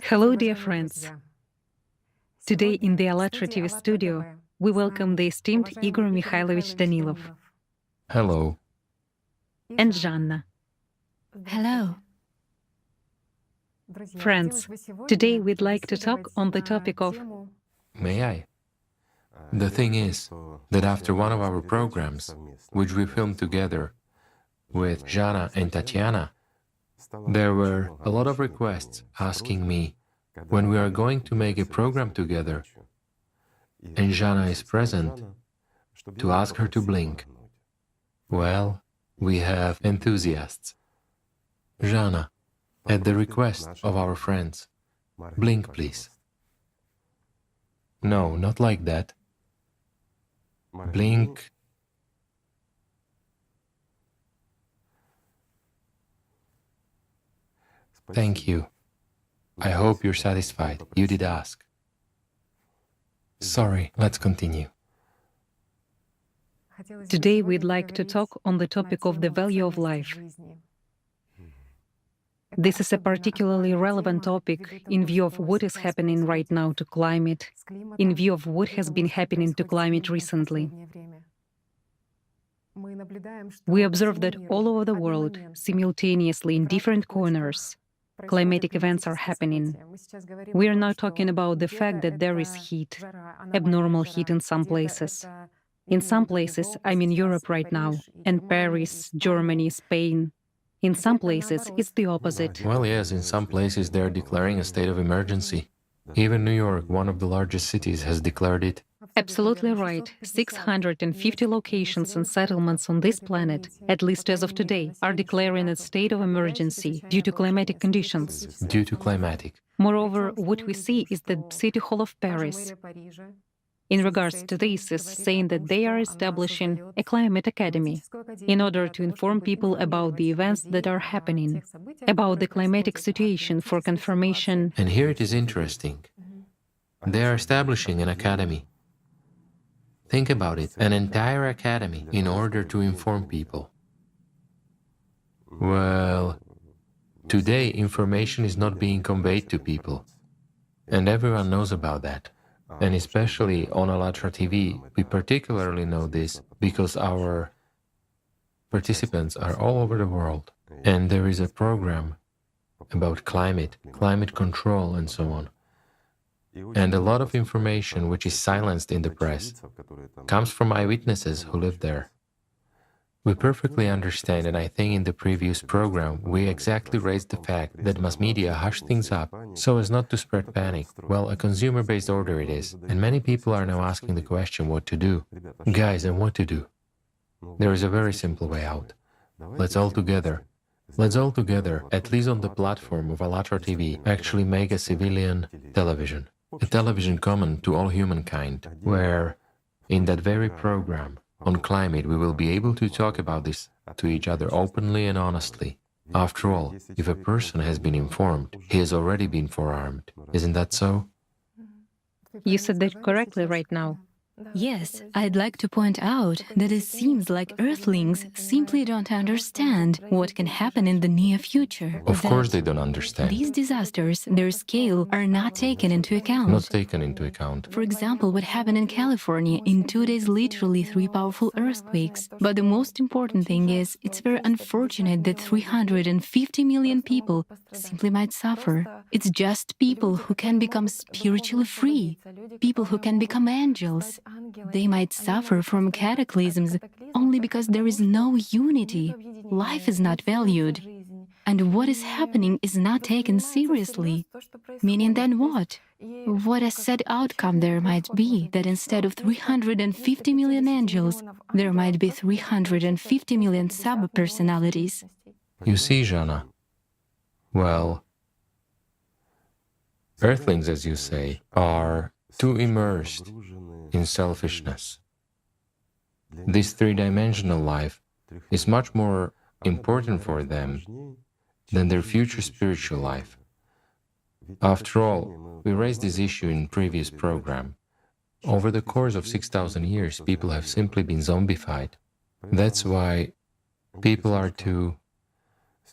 Hello, dear friends. Today in the Allat TV studio, we welcome the esteemed Igor Mikhailovich Danilov Hello. and Жанна. Hello. Friends, today we'd like to talk on the topic of May I? The thing is that after one of our programs, which we filmed together with Jana and Tatiana, there were a lot of requests asking me when we are going to make a program together and Jana is present, to ask her to blink. Well, we have enthusiasts. Jana, at the request of our friends, blink please. No, not like that. Blink. Thank you. I hope you're satisfied. You did ask. Sorry, let's continue. today we'd like to talk on the topic of the value of life. This is a particularly relevant topic in view of what is happening right now to climate, in view of what has been happening to climate recently. We observe that all over the world, simultaneously in different corners, climatic events are happening. We are now talking about the fact that there is heat, abnormal heat in some places. In some places, I'm in Europe right now, and Paris, Germany, Spain. In some places, it's the opposite. Well, yes, in some places they're declaring a state of emergency. Even New York, one of the largest cities, has declared it. Absolutely right. 650 locations and settlements on this planet, at least as of today, are declaring a state of emergency due to climatic conditions. Due to climatic. Moreover, what we see is the City Hall of Paris, in regards to this, is saying that they are establishing a climate academy in order to inform people about the events that are happening, about the climatic situation for confirmation. And here it is interesting. They are establishing an academy. Think about it, an entire academy in order to inform people. Well, today information is not being conveyed to people, and everyone knows about that. And especially on Allat TV, we particularly know this because our participants are all over the world. And there is a program about climate control and so on. And a lot of information which is silenced in the press comes from eyewitnesses who live there. We perfectly understand, and I think in the previous program we exactly raised the fact that mass media hush things up so as not to spread panic. Well, a consumer-based order it is, and many people are now asking the question what to do. Guys, and what to do? There is a very simple way out. Let's all together, at least on the platform of Allat TV, actually make a civilian television. A television common to all humankind, where in that very program on climate, we will be able to talk about this to each other openly and honestly. After all, if a person has been informed, he has already been forearmed. Isn't that so? You said that correctly right now. Yes, I'd like to point out that it seems like Earthlings simply don't understand what can happen in the near future. Of course they don't understand. These disasters, their scale, are not taken into account. Not taken into account. For example, what happened in California in 2 days, literally 3 powerful earthquakes. But the most important thing is, it's very unfortunate that 350 million people simply might suffer. It's just people who can become spiritually free, people who can become angels. They might suffer from cataclysms only because there is no unity. Life is not valued. And what is happening is not taken seriously. Meaning then what? What a sad outcome there might be, that instead of 350 million angels, there might be 350 million sub-personalities. You see, Jana, well, Earthlings, as you say, are too immersed in selfishness. This three-dimensional life is much more important for them than their future spiritual life. After all, we raised this issue in previous program. Over the course of 6,000 years, people have simply been zombified. That's why people are too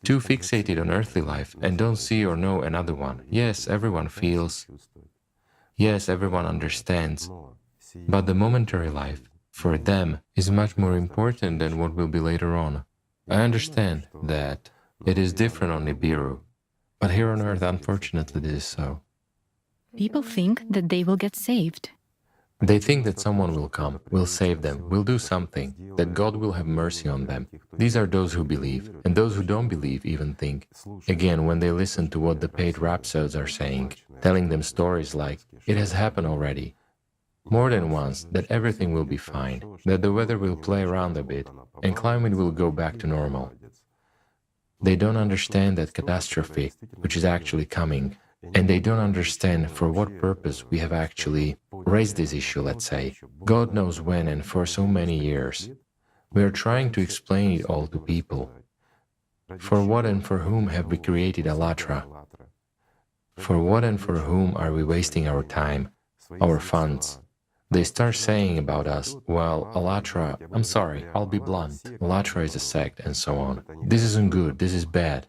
too fixated on earthly life and don't see or know another one. Yes, everyone feels, yes, everyone understands, but the momentary life, for them, is much more important than what will be later on. I understand that it is different on Nibiru, but here on earth, unfortunately, this is so. People think that they will get saved. They think that someone will come, will save them, will do something, that God will have mercy on them. These are those who believe, and those who don't believe even think. Again, when they listen to what the paid rhapsodes are saying, telling them stories like, it has happened already, more than once, that everything will be fine, that the weather will play around a bit, and climate will go back to normal. They don't understand that catastrophe, which is actually coming, and they don't understand for what purpose we have actually raised this issue, let's say. God knows when and for so many years. We are trying to explain it all to people. For what and for whom have we created Allatra? For what and for whom are we wasting our time, our funds? They start saying about us, well, Allatra, I'm sorry, I'll be blunt, Allatra is a sect, and so on. This isn't good, this is bad.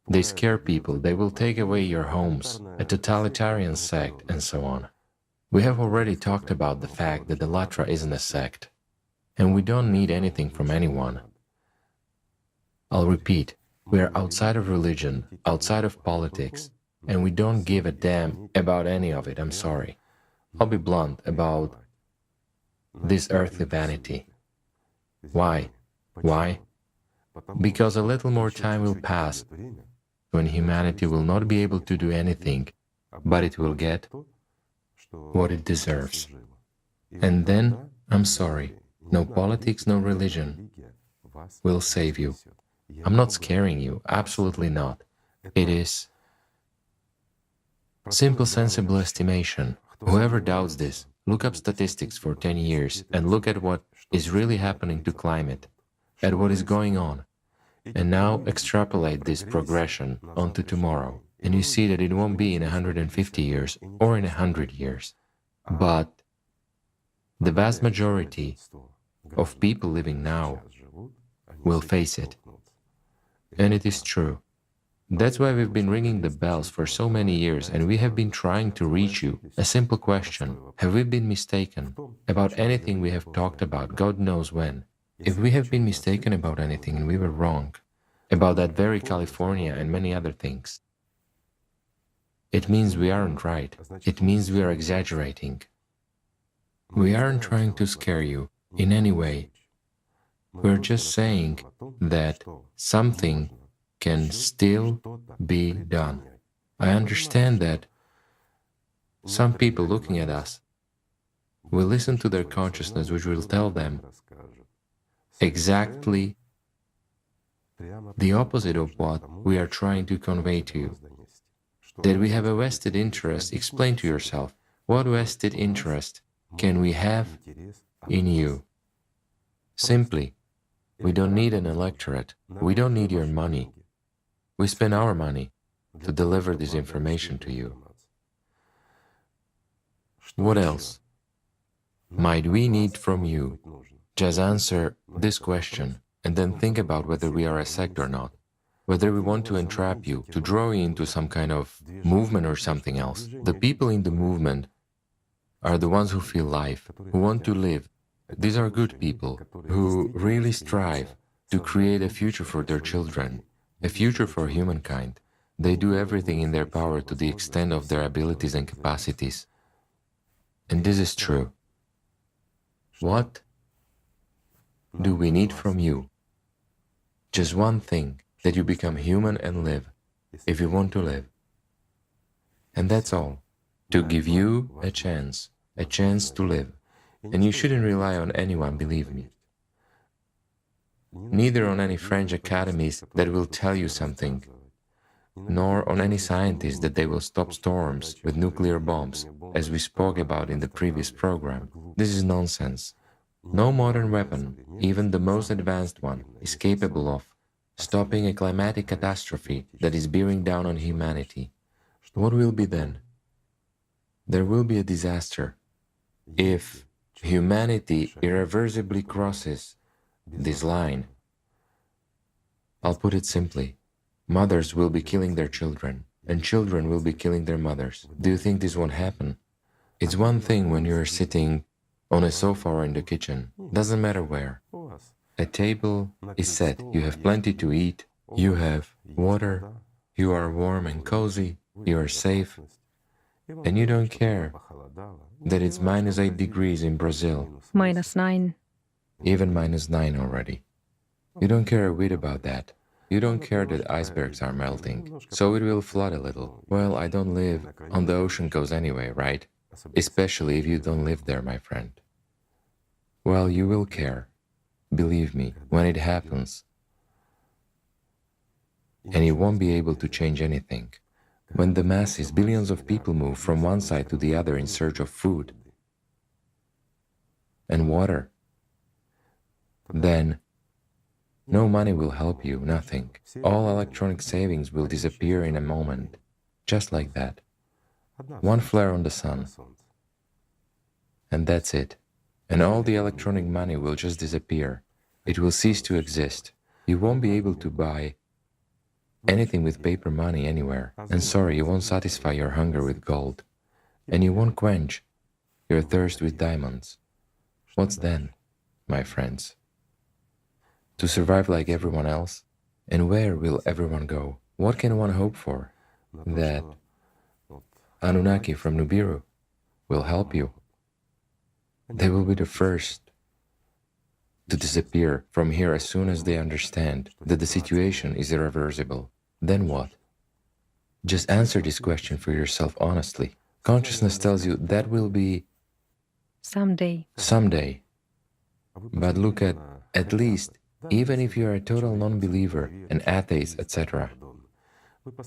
They scare people, they will take away your homes, a totalitarian sect, and so on. We have already talked about the fact that Allatra isn't a sect, and we don't need anything from anyone. I'll repeat, we are outside of religion, outside of politics, and we don't give a damn about any of it, I'm sorry. I'll be blunt about this earthly vanity. Why? Why? Because a little more time will pass when humanity will not be able to do anything, but it will get what it deserves. And then, I'm sorry, no politics, no religion will save you. I'm not scaring you, absolutely not. It is simple, sensible estimation. Whoever doubts this, look up statistics for 10 years and look at what is really happening to climate, at what is going on. And now extrapolate this progression onto tomorrow, and you see that it won't be in 150 years or in 100 years. But the vast majority of people living now will face it. And it is true. That's why we've been ringing the bells for so many years, and we have been trying to reach you. A simple question: have we been mistaken about anything we have talked about, God knows when? If we have been mistaken about anything and we were wrong, about that very California and many other things, it means we aren't right. It means we are exaggerating. We aren't trying to scare you in any way. We're just saying that something can still be done. I understand that some people looking at us will listen to their consciousness, which will tell them exactly the opposite of what we are trying to convey to you. That we have a vested interest. Explain to yourself, what vested interest can we have in you? Simply, we don't need an electorate. We don't need your money. We spend our money to deliver this information to you. What else might we need from you? Just answer this question and then think about whether we are a sect or not, whether we want to entrap you, to draw you into some kind of movement or something else. The people in the movement are the ones who feel life, who want to live. These are good people who really strive to create a future for their children, a future for humankind. They do everything in their power to the extent of their abilities and capacities. And this is true. What do we need from you? Just one thing, that you become human and live, if you want to live. And that's all. To give you a chance to live. And you shouldn't rely on anyone, believe me. Neither on any French academies that will tell you something, nor on any scientists that they will stop storms with nuclear bombs, as we spoke about in the previous program. This is nonsense. No modern weapon, even the most advanced one, is capable of stopping a climatic catastrophe that is bearing down on humanity. What will be then? There will be a disaster if humanity irreversibly crosses this line. I'll put it simply, Mothers will be killing their children, and children will be killing their mothers. Do you think this won't happen? It's one thing when you're sitting on a sofa or in the kitchen, doesn't matter where. A table is set, you have plenty to eat, you have water, you are warm and cozy, you are safe, and you don't care that it's -8 degrees in Brazil, -9. even -9 already. You don't care a whit about that. You don't care that icebergs are melting, so it will flood a little. Well, I don't live on the ocean coast anyway, right? Especially if you don't live there, my friend. Well, you will care, believe me, when it happens. And you won't be able to change anything. When the masses, billions of people move from one side to the other in search of food and water, then no money will help you, nothing. All electronic savings will disappear in a moment, just like that. One flare on the sun, and that's it. And all the electronic money will just disappear. It will cease to exist. You won't be able to buy anything with paper money anywhere. And sorry, you won't satisfy your hunger with gold. And you won't quench your thirst with diamonds. What's then, my friends? To survive like everyone else? And where will everyone go? What can one hope for? That Anunnaki from Nibiru will help you. They will be the first to disappear from here as soon as they understand that the situation is irreversible. Then what? Just answer this question for yourself honestly. Consciousness tells you that will be Someday. But look at least, even if you are a total non-believer, an atheist, etc.,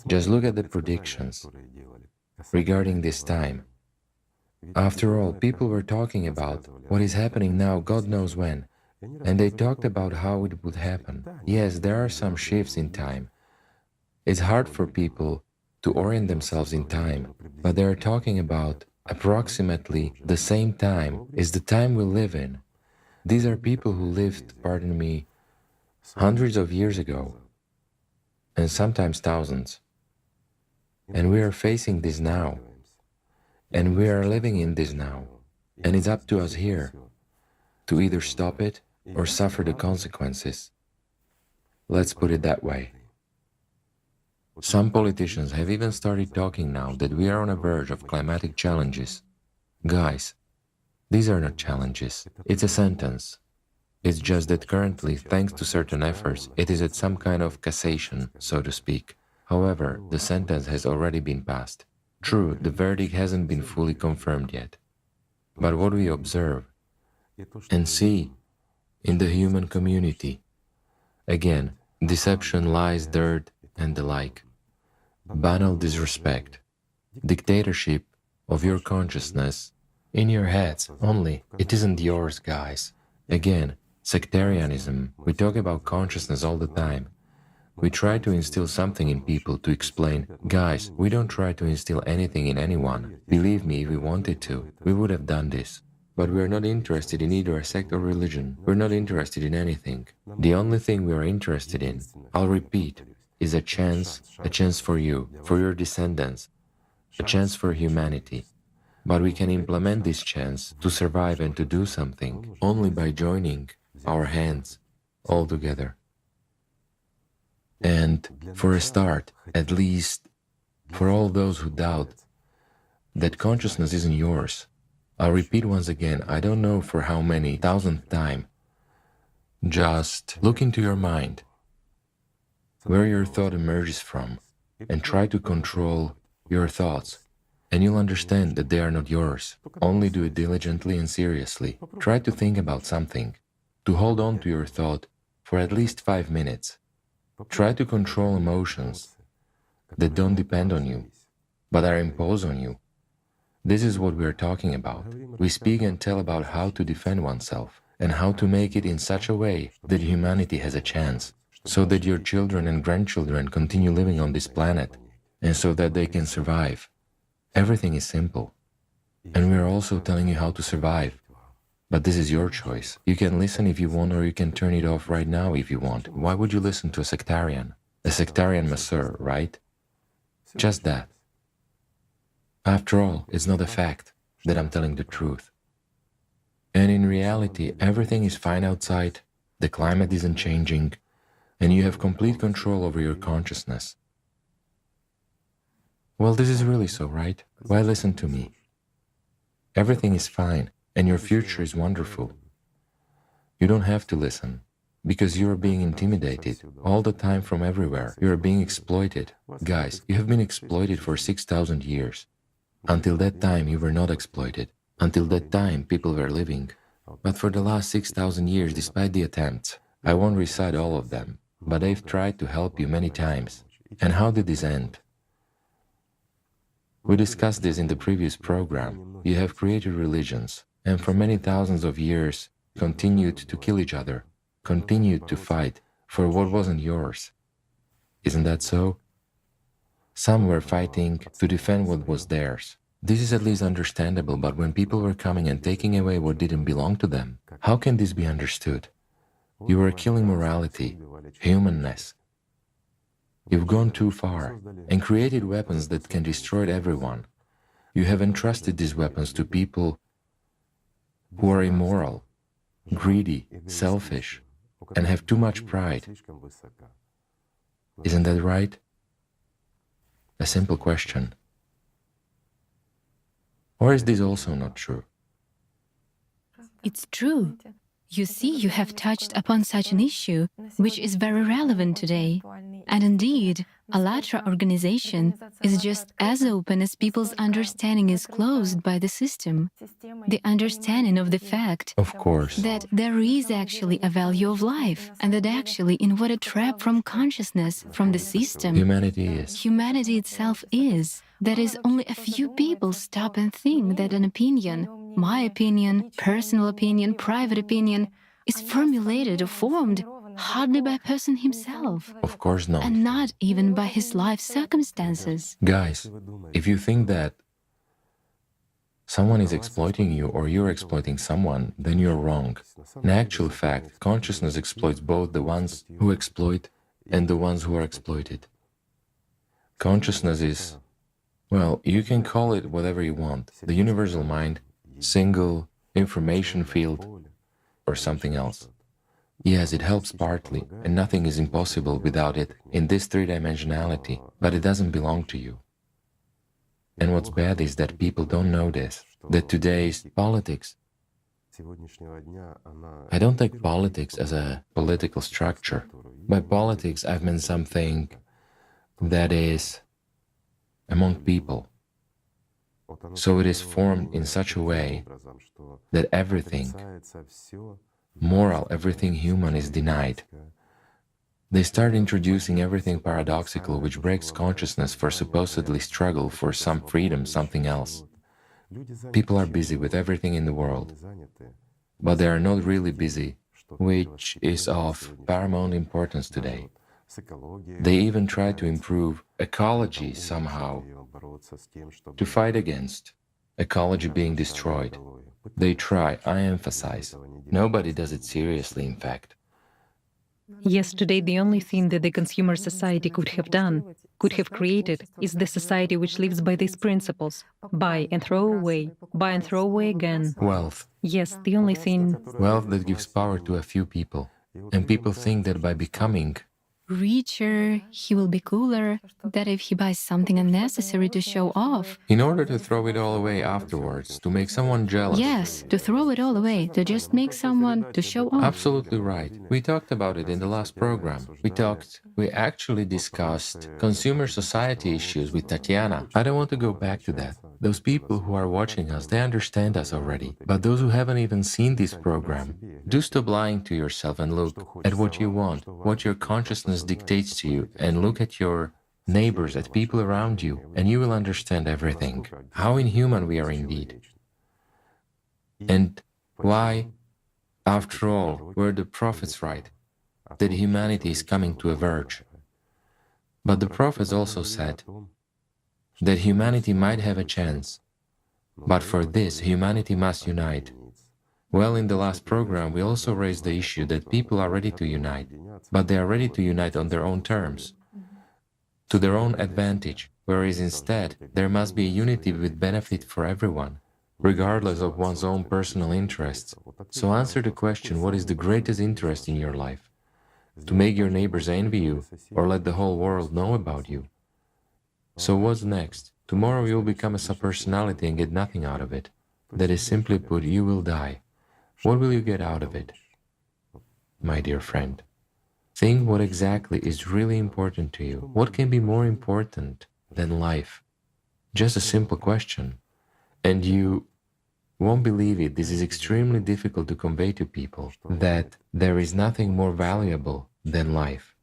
just look at the predictions regarding this time. After all, people were talking about what is happening now, God knows when, and they talked about how it would happen. Yes, there are some shifts in time. It's hard for people to orient themselves in time, but they are talking about approximately the same time is the time we live in. These are people who lived, pardon me, hundreds of years ago, and sometimes thousands. And we are facing this now. And we are living in this now, and it's up to us here to either stop it or suffer the consequences. Let's put it that way. Some politicians have even started talking now that we are on a verge of climatic challenges. Guys, these are not challenges, it's a sentence. It's just that currently, thanks to certain efforts, it is at some kind of cassation, so to speak. However, the sentence has already been passed. True, the verdict hasn't been fully confirmed yet. But what we observe and see in the human community, again, deception, lies, dirt, and the like, banal disrespect, dictatorship of your consciousness in your heads only. It isn't yours, guys. Again, sectarianism. We talk about consciousness all the time. We try to instill something in people to explain, guys, we don't try to instill anything in anyone. Believe me, if we wanted to, we would have done this. But we are not interested in either a sect or religion. We're not interested in anything. The only thing we are interested in, I'll repeat, is a chance for you, for your descendants, a chance for humanity. But we can implement this chance to survive and to do something only by joining our hands all together. And for a start, at least for all those who doubt that consciousness isn't yours, I'll repeat once again, I don't know for how many thousandth time, just look into your mind, where your thought emerges from, and try to control your thoughts, and you'll understand that they are not yours. Only do it diligently and seriously. Try to think about something, to hold on to your thought for at least 5 minutes. Try to control emotions that don't depend on you, but are imposed on you. This is what we are talking about. We speak and tell about how to defend oneself and how to make it in such a way that humanity has a chance, so that your children and grandchildren continue living on this planet, and so that they can survive. Everything is simple. And we are also telling you how to survive. But this is your choice. You can listen if you want, or you can turn it off right now if you want. Why would you listen to a sectarian? a sectarian masseur, right? Just that. After all, it's not a fact that I'm telling the truth. And in reality, everything is fine outside, the climate isn't changing, and you have complete control over your consciousness. Well, this is really so, right? Why listen to me? Everything is fine, and your future is wonderful. You don't have to listen, because you are being intimidated all the time from everywhere. You are being exploited. Guys, you have been exploited for 6,000 years. Until that time, you were not exploited. Until that time, people were living. But for the last 6,000 years, despite the attempts, I won't recite all of them, but they've tried to help you many times. And how did this end? We discussed this in the previous program. You have created religions, and for many thousands of years continued to kill each other, continued to fight for what wasn't yours. Isn't that so? Some were fighting to defend what was theirs. This is at least understandable, but when people were coming and taking away what didn't belong to them, how can this be understood? You were killing morality, humanness. You've gone too far and created weapons that can destroy everyone. You have entrusted these weapons to people who are immoral, greedy, selfish, and have too much pride. Isn't that right? A simple question. Or is this also not true? It's true. You see, you have touched upon such an issue, which is very relevant today. And indeed, Allat organization is just as open as people's understanding is closed by the system. The understanding of the fact Of course. that there is actually a value of life, and that actually in what a trap from consciousness, from the system, humanity itself is. That is, only a few people stop and think that an opinion, my opinion, personal opinion, private opinion, is formulated or formed hardly by a person himself. Of course not. And not even by his life circumstances. Guys, if you think that someone is exploiting you or you're exploiting someone, then you're wrong. In actual fact, consciousness exploits both the ones who exploit and the ones who are exploited. Consciousness is, well, you can call it whatever you want. The universal mind, single information field, or something else. Yes, it helps partly, and nothing is impossible without it in this three-dimensionality, but it doesn't belong to you. And what's bad is that people don't know this, that today's politics, I don't take politics as a political structure. By politics, I've meant something that is among people. So it is formed in such a way that everything moral, everything human is denied. They start introducing everything paradoxical which breaks consciousness for supposedly struggle for some freedom, something else. People are busy with everything in the world, but they are not really busy, which is of paramount importance today. They even try to improve ecology somehow, to fight against ecology being destroyed. They try, I emphasize. Nobody does it seriously, in fact. Yes, today the only thing that the consumer society could have done, could have created, is the society which lives by these principles. Buy and throw away again. Wealth. Yes, the only thing... Wealth that gives power to a few people. And people think that by becoming richer, he will be cooler, that if he buys something unnecessary to show off. In order to throw it all away afterwards, to make someone jealous. Yes, to throw it all away, to just make someone to show off. Absolutely right. We talked about it in the last program. We actually discussed consumer society issues with Tatiana. I don't want to go back to that. Those people who are watching us, they understand us already. But those who haven't even seen this program, do stop lying to yourself and look at what you want, what your consciousness dictates to you, and look at your neighbors, at people around you, and you will understand everything. How inhuman we are indeed. And why, after all, were the prophets right, that humanity is coming to a verge? But the prophets also said that humanity might have a chance, but for this, humanity must unite. Well, in the last program, we also raised the issue that people are ready to unite, but they are ready to unite on their own terms. to their own advantage, whereas instead there must be a unity with benefit for everyone, regardless of one's own personal interests. So answer the question, what is the greatest interest in your life? To make your neighbors envy you, or let the whole world know about you? So what's next? Tomorrow you'll become a subpersonality and get nothing out of it. That is, simply put, you will die. What will you get out of it? My dear friend, think what exactly is really important to you. What can be more important than life? Just a simple question. And you won't believe it, this is extremely difficult to convey to people, that there is nothing more valuable than life.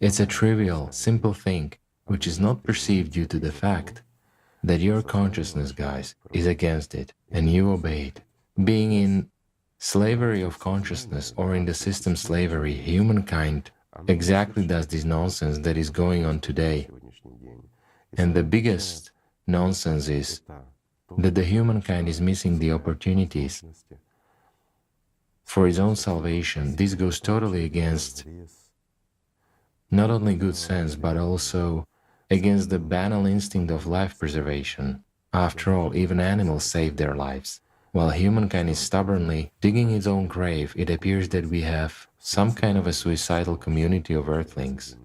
It's a trivial, simple thing, which is not perceived due to the fact that your consciousness, guys, is against it, and you obey it. Being in slavery of consciousness, or in the system slavery, humankind exactly does this nonsense that is going on today. And the biggest nonsense is that the humankind is missing the opportunities for its own salvation. This goes totally against not only good sense, but also against the banal instinct of life preservation. After all, even animals save their lives. While humankind is stubbornly digging its own grave, it appears that we have some kind of a suicidal community of earthlings.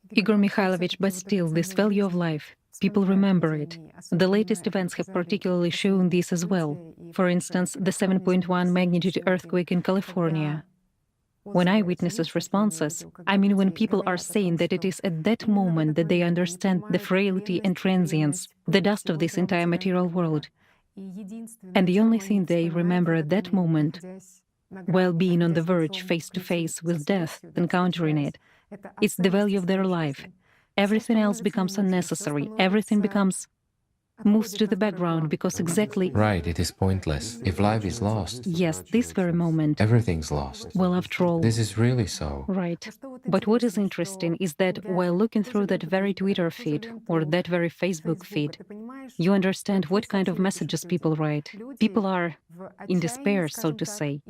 Igor Mikhailovich, but still, this value of life, people remember it. The latest events have particularly shown this as well. For instance, the 7.1 magnitude earthquake in California. When eyewitnesses responses, I mean when people are saying that it is at that moment that they understand the frailty and transience, the dust of this entire material world. And the only thing they remember at that moment, while being on the verge, face to face with death, encountering it, it's the value of their life. Everything else becomes unnecessary. Everything moves to the background because exactly... Right, it is pointless. If life is lost... Yes, this very moment... everything's lost. Well, after all... This is really so. Right. But what is interesting is that while looking through that very Twitter feed or that very Facebook feed, you understand what kind of messages people write. People are in despair, so to say,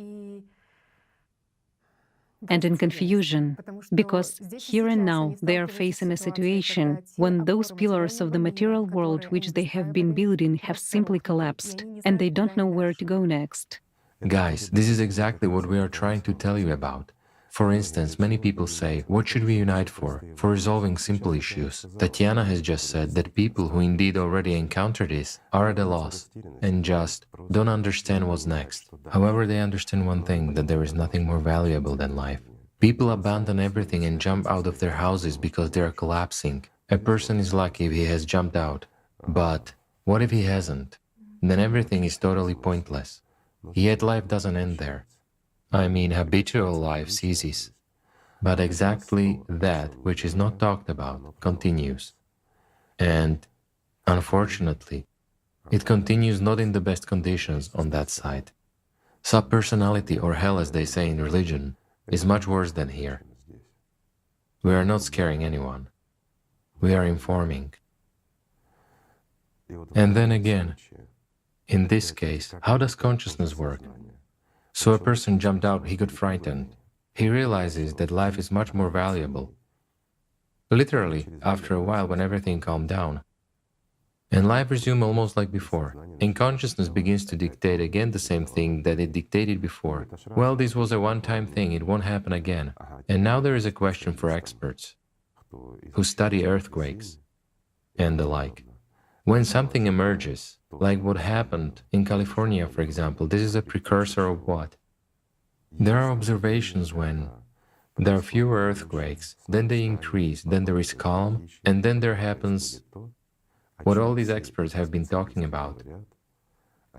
and in confusion, because here and now they are facing a situation when those pillars of the material world which they have been building have simply collapsed, and they don't know where to go next. Guys, this is exactly what we are trying to tell you about. For instance, many people say, what should we unite for? For resolving simple issues. Tatiana has just said that people who indeed already encounter this are at a loss and just don't understand what's next. However, they understand one thing, that there is nothing more valuable than life. People abandon everything and jump out of their houses because they are collapsing. A person is lucky if he has jumped out. But what if he hasn't? Then everything is totally pointless. Yet life doesn't end there. I mean, habitual life ceases. But exactly that which is not talked about continues. And, unfortunately, it continues not in the best conditions on that side. Subpersonality, or hell as they say in religion, is much worse than here. We are not scaring anyone. We are informing. And then again, in this case, how does consciousness work? So a person jumped out, he got frightened. He realizes that life is much more valuable. Literally, after a while when everything calmed down. And life resumed almost like before. And consciousness begins to dictate again the same thing that it dictated before. Well, this was a one-time thing, it won't happen again. And now there is a question for experts who study earthquakes and the like. When something emerges, like what happened in California, for example, this is a precursor of what? There are observations when there are fewer earthquakes, then they increase, then there is calm, and then there happens what all these experts have been talking about.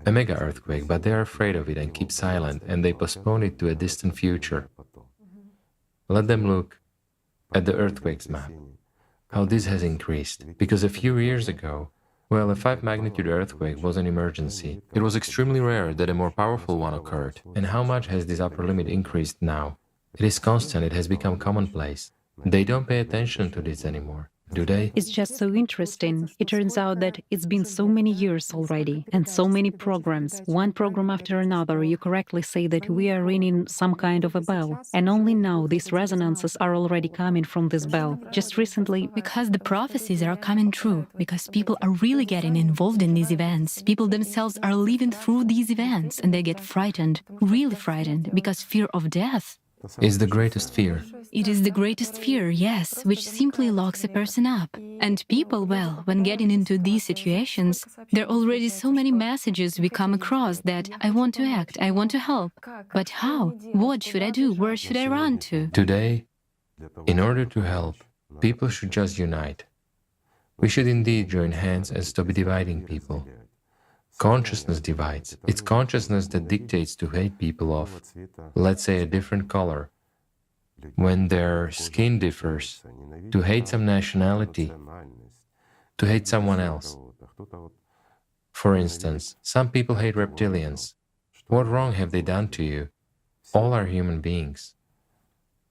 A mega earthquake, but they are afraid of it and keep silent, and they postpone it to a distant future. Let them look at the earthquakes map, how this has increased, because a few years ago, well, a 5 magnitude earthquake was an emergency. It was extremely rare that a more powerful one occurred. And how much has this upper limit increased now? It is constant, it has become commonplace. They don't pay attention to this anymore. Today, It's just so interesting. It turns out that it's been so many years already and so many programs, one program after another. You correctly say that we are ringing some kind of a bell. And only now these resonances are already coming from this bell. Just recently, Because the prophecies are coming true, because people are really getting involved in these events. People themselves are living through these events and they get frightened, really frightened, because fear of death is the greatest fear. it is the greatest fear, yes, which simply locks a person up. And people, well, when getting into these situations, there are already so many messages we come across that I want to act, I want to help. But how? What should I do? Where should I run to? Today, in order to help, people should just unite. We should indeed join hands and stop dividing people. Consciousness divides. It's consciousness that dictates to hate people of, let's say, a different color, when their skin differs, to hate some nationality, to hate someone else. For instance, some people hate reptilians. What wrong have they done to you? All are human beings.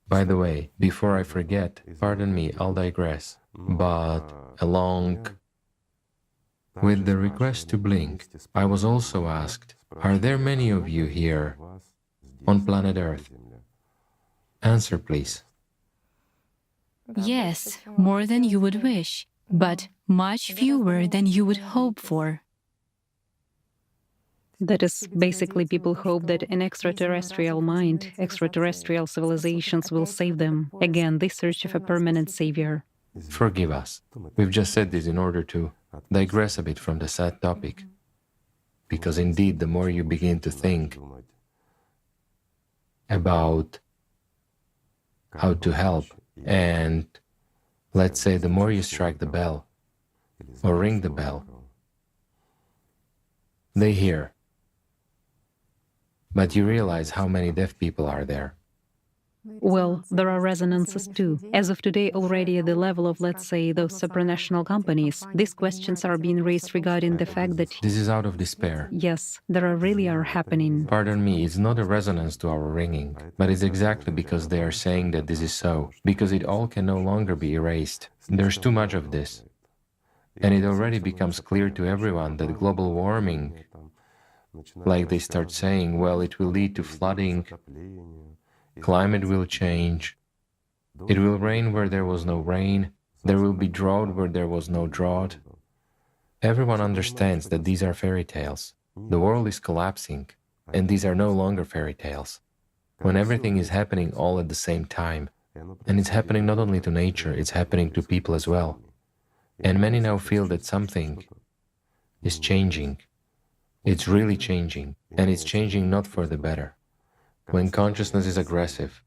By the way, before I forget, pardon me, I'll digress, but along with the request to blink, I was also asked, are there many of you here on planet Earth? Answer, please. Yes, more than you would wish, but much fewer than you would hope for. that is basically people hope that an extraterrestrial mind, extraterrestrial civilizations will save them. Again, this search of a permanent savior. Forgive us. We've just said this in order to digress a bit from the sad topic. Because indeed, the more you begin to think about how to help, and let's say the more you strike the bell, or ring the bell, they hear. But you realize how many deaf people are there. Well, there are resonances too. As of today, already at the level of, let's say, those supranational companies, these questions are being raised regarding the fact that, This is out of despair. yes, there are really are happening. Pardon me, it's not a resonance to our ringing, but it's exactly because they are saying that this is so, because it all can no longer be erased. There's too much of this. And it already becomes clear to everyone that global warming, like they start saying, well, it will lead to flooding, climate will change, it will rain where there was no rain, there will be drought where there was no drought. Everyone understands that these are fairy tales. The world is collapsing, and these are no longer fairy tales. When everything is happening all at the same time, and it's happening not only to nature, it's happening to people as well. And many now feel that something is changing. It's really changing, and it's changing not for the better. When consciousness is aggressive,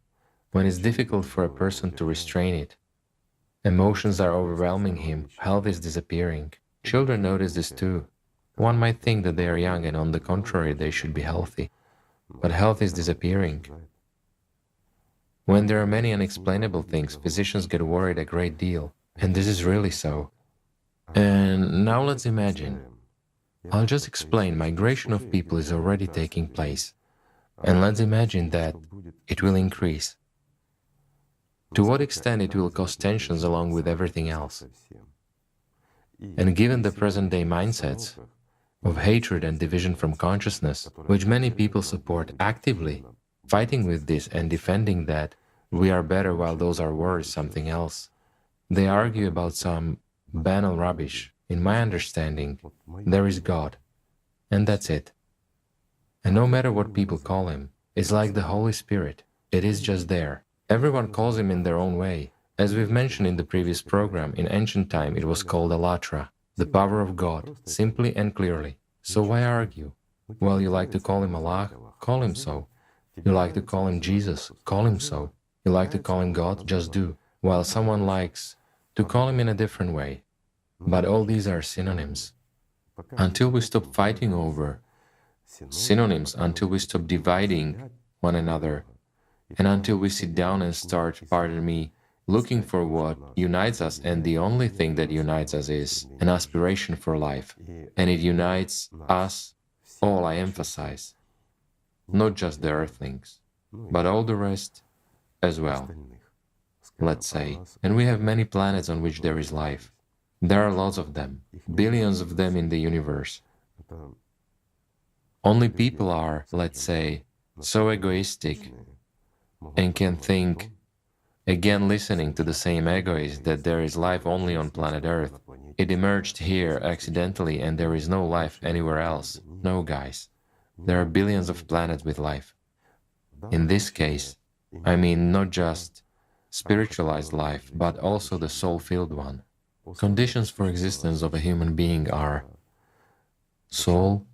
when it's difficult for a person to restrain it, emotions are overwhelming him, health is disappearing. Children notice this too. One might think that they are young and on the contrary they should be healthy, but health is disappearing. When there are many unexplainable things, physicians get worried a great deal, and this is really so. And now let's imagine. I'll just explain, migration of people is already taking place. And let's imagine that it will increase. To what extent it will cause tensions along with everything else. And given the present-day mindsets of hatred and division from consciousness, which many people support actively, fighting with this and defending that we are better while those are worse, something else, they argue about some banal rubbish. In my understanding, there is God, and that's it. And no matter what people call him, it's like the Holy Spirit. It is just there. Everyone calls him in their own way. As we've mentioned in the previous program, in ancient time it was called Allat, the power of God, simply and clearly. So why argue? Well, you like to call him Allah? Call him so. You like to call him Jesus? Call him so. You like to call him God? Just do. While someone likes to call him in a different way. But all these are synonyms. Until we stop fighting over synonyms, until we stop dividing one another, and until we sit down and start, pardon me, looking for what unites us, and the only thing that unites us is an aspiration for life. And it unites us all, I emphasize, not just the earthlings, but all the rest as well. let's say, and we have many planets on which there is life. There are lots of them, billions of them in the universe. Only people are, let's say, so egoistic and can think, again listening to the same egoist, that there is life only on planet Earth. It emerged here accidentally and there is no life anywhere else. No, guys. There are billions of planets with life. In this case, I mean not just spiritualized life, but also the soul-filled one. Conditions for existence of a human being are soul,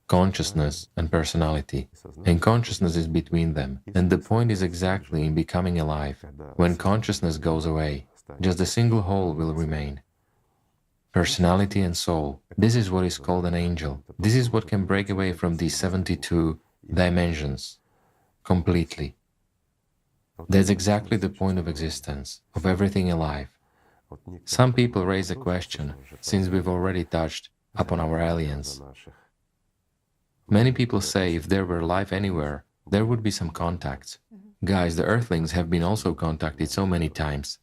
consciousness, and personality. And consciousness is between them. And the point is exactly in becoming alive. When consciousness goes away, just a single whole will remain. Personality and soul. This is what is called an angel. This is what can break away from these 72 dimensions completely. That's exactly the point of existence, of everything alive. Some people raise a question, since we've already touched upon our aliens. Many people say if there were life anywhere, there would be some contacts. Guys, the Earthlings have been also contacted so many times.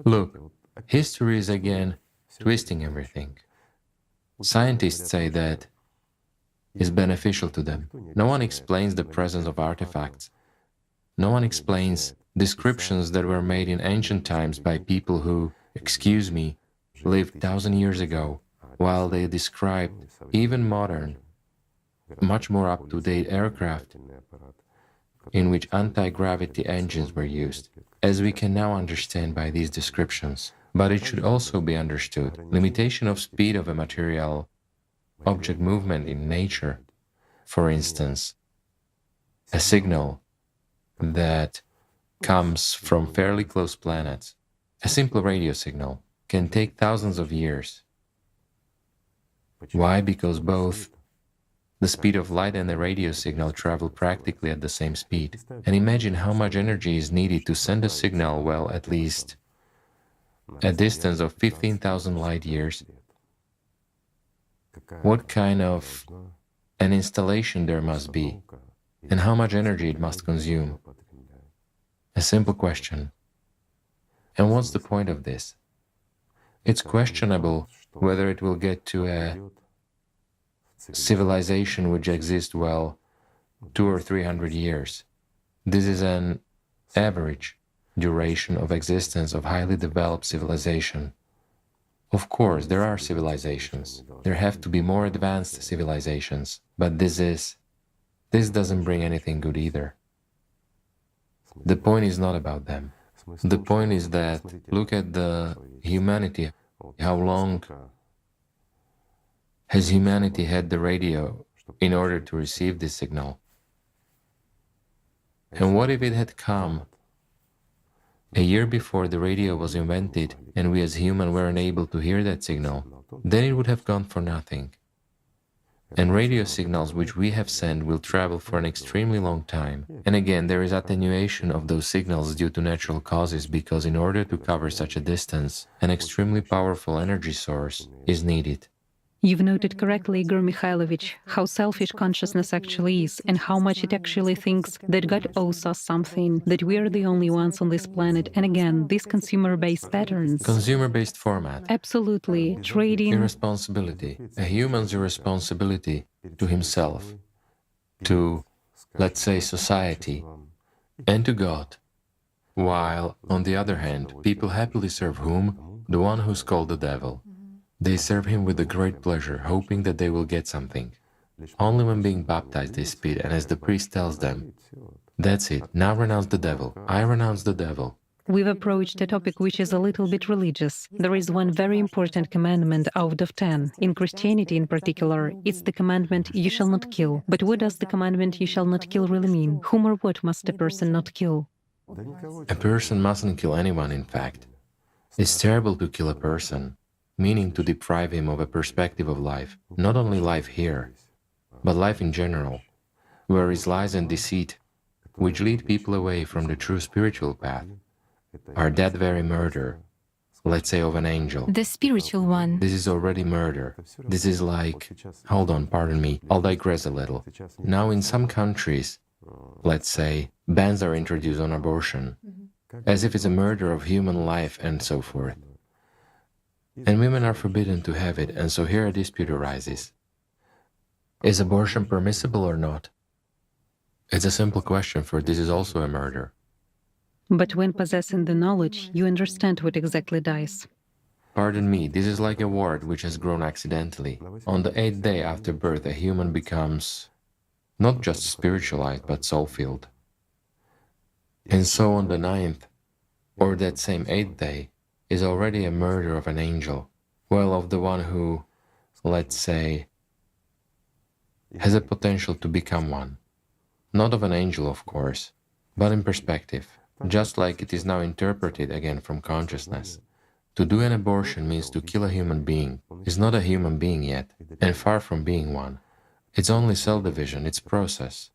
Look, history is again twisting everything. Scientists say that is beneficial to them. No one explains the presence of artifacts. No one explains descriptions that were made in ancient times by people who, excuse me, lived 1,000 years ago, while they described even modern, much more up-to-date aircraft in which anti-gravity engines were used, as we can now understand by these descriptions. But it should also be understood, limitation of speed of a material object movement in nature. For instance, a signal that comes from fairly close planets, a simple radio signal, can take thousands of years. Why? Because both the speed of light and the radio signal travel practically at the same speed. And imagine how much energy is needed to send a signal, well, at least a distance of 15,000 light years. What kind of an installation there must be, and how much energy it must consume? A simple question. And what's the point of this? It's questionable whether it will get to a civilization which exists, well, 200 or 300 years. This is an average duration of existence of highly developed civilization. Of course, there are civilizations. There have to be more advanced civilizations, but this doesn't bring anything good either. The point is not about them. The point is that, look at the humanity. How long has humanity had the radio in order to receive this signal? And what if it had come a year before the radio was invented and we as humans were unable to hear that signal? Then it would have gone for nothing. And radio signals which we have sent will travel for an extremely long time. And again, there is attenuation of those signals due to natural causes, because in order to cover such a distance, an extremely powerful energy source is needed. You've noted correctly, Igor Mikhailovich, how selfish consciousness actually is and how much it actually thinks that God owes us something, that we are the only ones on this planet. And again, these consumer-based patterns. Consumer-based format. Absolutely. Trading. Irresponsibility. A human's irresponsibility to himself, to, let's say, society, and to God. While, on the other hand, people happily serve whom? The one who's called the devil. They serve him with a great pleasure, hoping that they will get something. Only when being baptized they spit, and as the priest tells them, that's it, now renounce the devil, I renounce the devil. We've approached a topic which is a little bit religious. There is one very important commandment out of 10. In Christianity in particular, it's the commandment, you shall not kill. But what does the commandment, you shall not kill, really mean? Whom or what must a person not kill? A person mustn't kill anyone, in fact. It's terrible to kill a person, meaning to deprive him of a perspective of life, not only life here, but life in general, where is lies and deceit, which lead people away from the true spiritual path, are that very murder, let's say, of an angel. The spiritual one. This is already murder. This is like, hold on, pardon me, I'll digress a little. Now in some countries, let's say, bans are introduced on abortion. as if it's a murder of human life and so forth. And women are forbidden to have it, and so here a dispute arises. Is abortion permissible or not? It's a simple question, for this is also a murder. But when possessing the knowledge, you understand what exactly dies. Pardon me, this is like a wart which has grown accidentally. On the 8th day after birth, a human becomes not just spiritualized, but soul-filled. And so on the 9th, or that same 8th day, is already a murder of an angel, well, of the one who, let's say, has a potential to become one. Not of an angel, of course, but in perspective, just like it is now interpreted again from consciousness. To do an abortion means to kill a human being. He's not a human being yet, and far from being one. It's only cell division, it's process.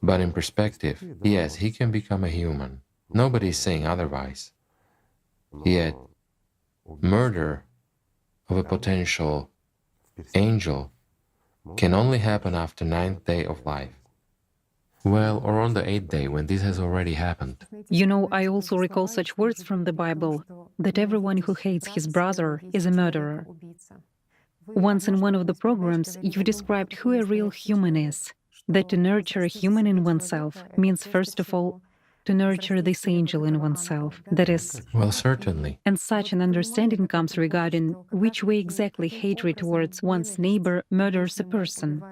But in perspective, yes, he can become a human. Nobody is saying otherwise. Yet, murder of a potential angel can only happen after 9th day of life. Well, or on the 8th day, when this has already happened. You know, I also recall such words from the Bible, that everyone who hates his brother is a murderer. Once in one of the programs, you described who a real human is, that to nurture a human in oneself means, first of all, to nurture this angel in oneself. That is, Well, certainly. and such an understanding comes regarding which way exactly hatred towards one's neighbor murders a person.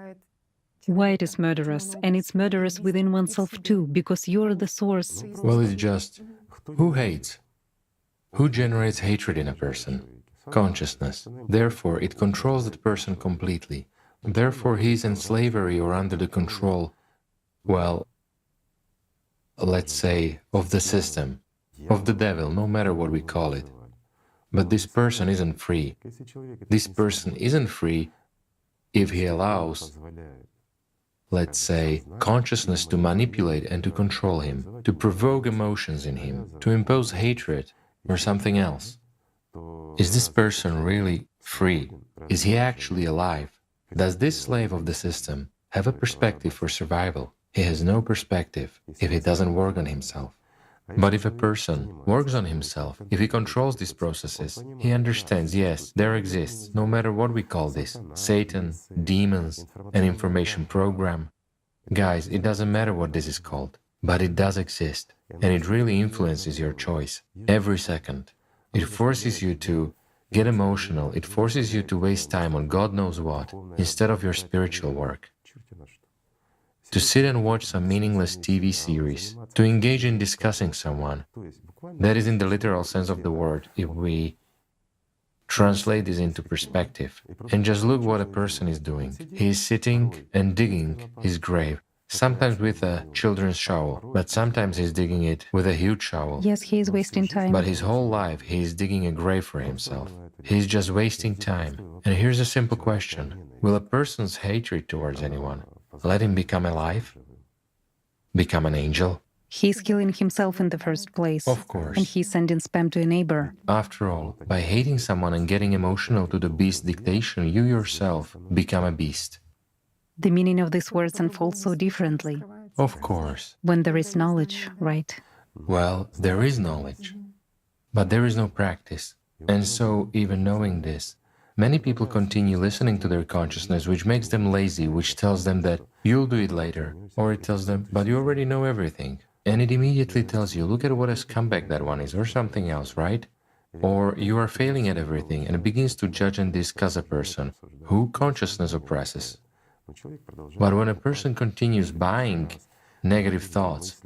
Why it is murderous, and it's murderous within oneself too, because you're the source. Well, it's just, who hates? Who generates hatred in a person? Consciousness. Therefore, it controls that person completely. Therefore, he is in slavery or under the control, well, let's say, of the system, of the devil, no matter what we call it. But this person isn't free. This person isn't free if he allows, let's say, consciousness to manipulate and to control him, to provoke emotions in him, to impose hatred or something else. Is this person really free? Is he actually alive? Does this slave of the system have a perspective for survival? He has no perspective if he doesn't work on himself. But if a person works on himself, if he controls these processes, he understands, yes, there exists, no matter what we call this, Satan, demons, an information program. Guys, it doesn't matter what this is called, but it does exist, and it really influences your choice every second. It forces you to get emotional, it forces you to waste time on God knows what, instead of your spiritual work. To sit and watch some meaningless TV series, to engage in discussing someone. That is in the literal sense of the word, if we translate this into perspective. And just look what a person is doing. He is sitting and digging his grave, sometimes with a children's shovel, but sometimes he's digging it with a huge shovel. Yes, he is wasting time. But his whole life he is digging a grave for himself. He's just wasting time. And here's a simple question. Will a person's hatred towards anyone let him become alive? Become an angel? He's killing himself in the first place. Of course. And he's sending spam to a neighbor. After all, by hating someone and getting emotional to the beast dictation, you yourself become a beast. The meaning of these words unfolds so differently. Of course. When there is knowledge, right? Well, there is knowledge, but there is no practice. And so, even knowing this, many people continue listening to their consciousness, which makes them lazy, which tells them that you'll do it later, or it tells them, but you already know everything. And it immediately tells you, look at what a scumbag that one is, or something else, right? Or you are failing at everything, and it begins to judge and discuss a person who consciousness oppresses. But when a person continues buying negative thoughts,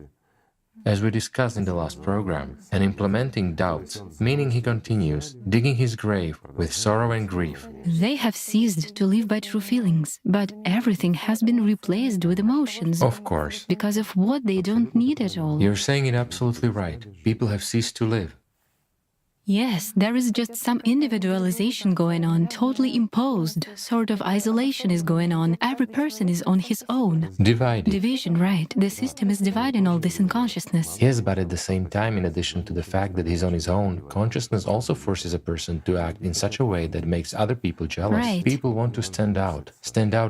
as we discussed in the last program, and implementing doubts, meaning he continues digging his grave with sorrow and grief. They have ceased to live by true feelings, but everything has been replaced with emotions. Of course. Because of what they don't need at all. You're saying it absolutely right. People have ceased to live. Yes, there is just some individualization going on, totally imposed. Sort of isolation is going on. Every person is on his own. Divided. Division, right. The system is dividing all this in consciousness. Yes, but at the same time, in addition to the fact that he's on his own, consciousness also forces a person to act in such a way that makes other people jealous. Right. People want to stand out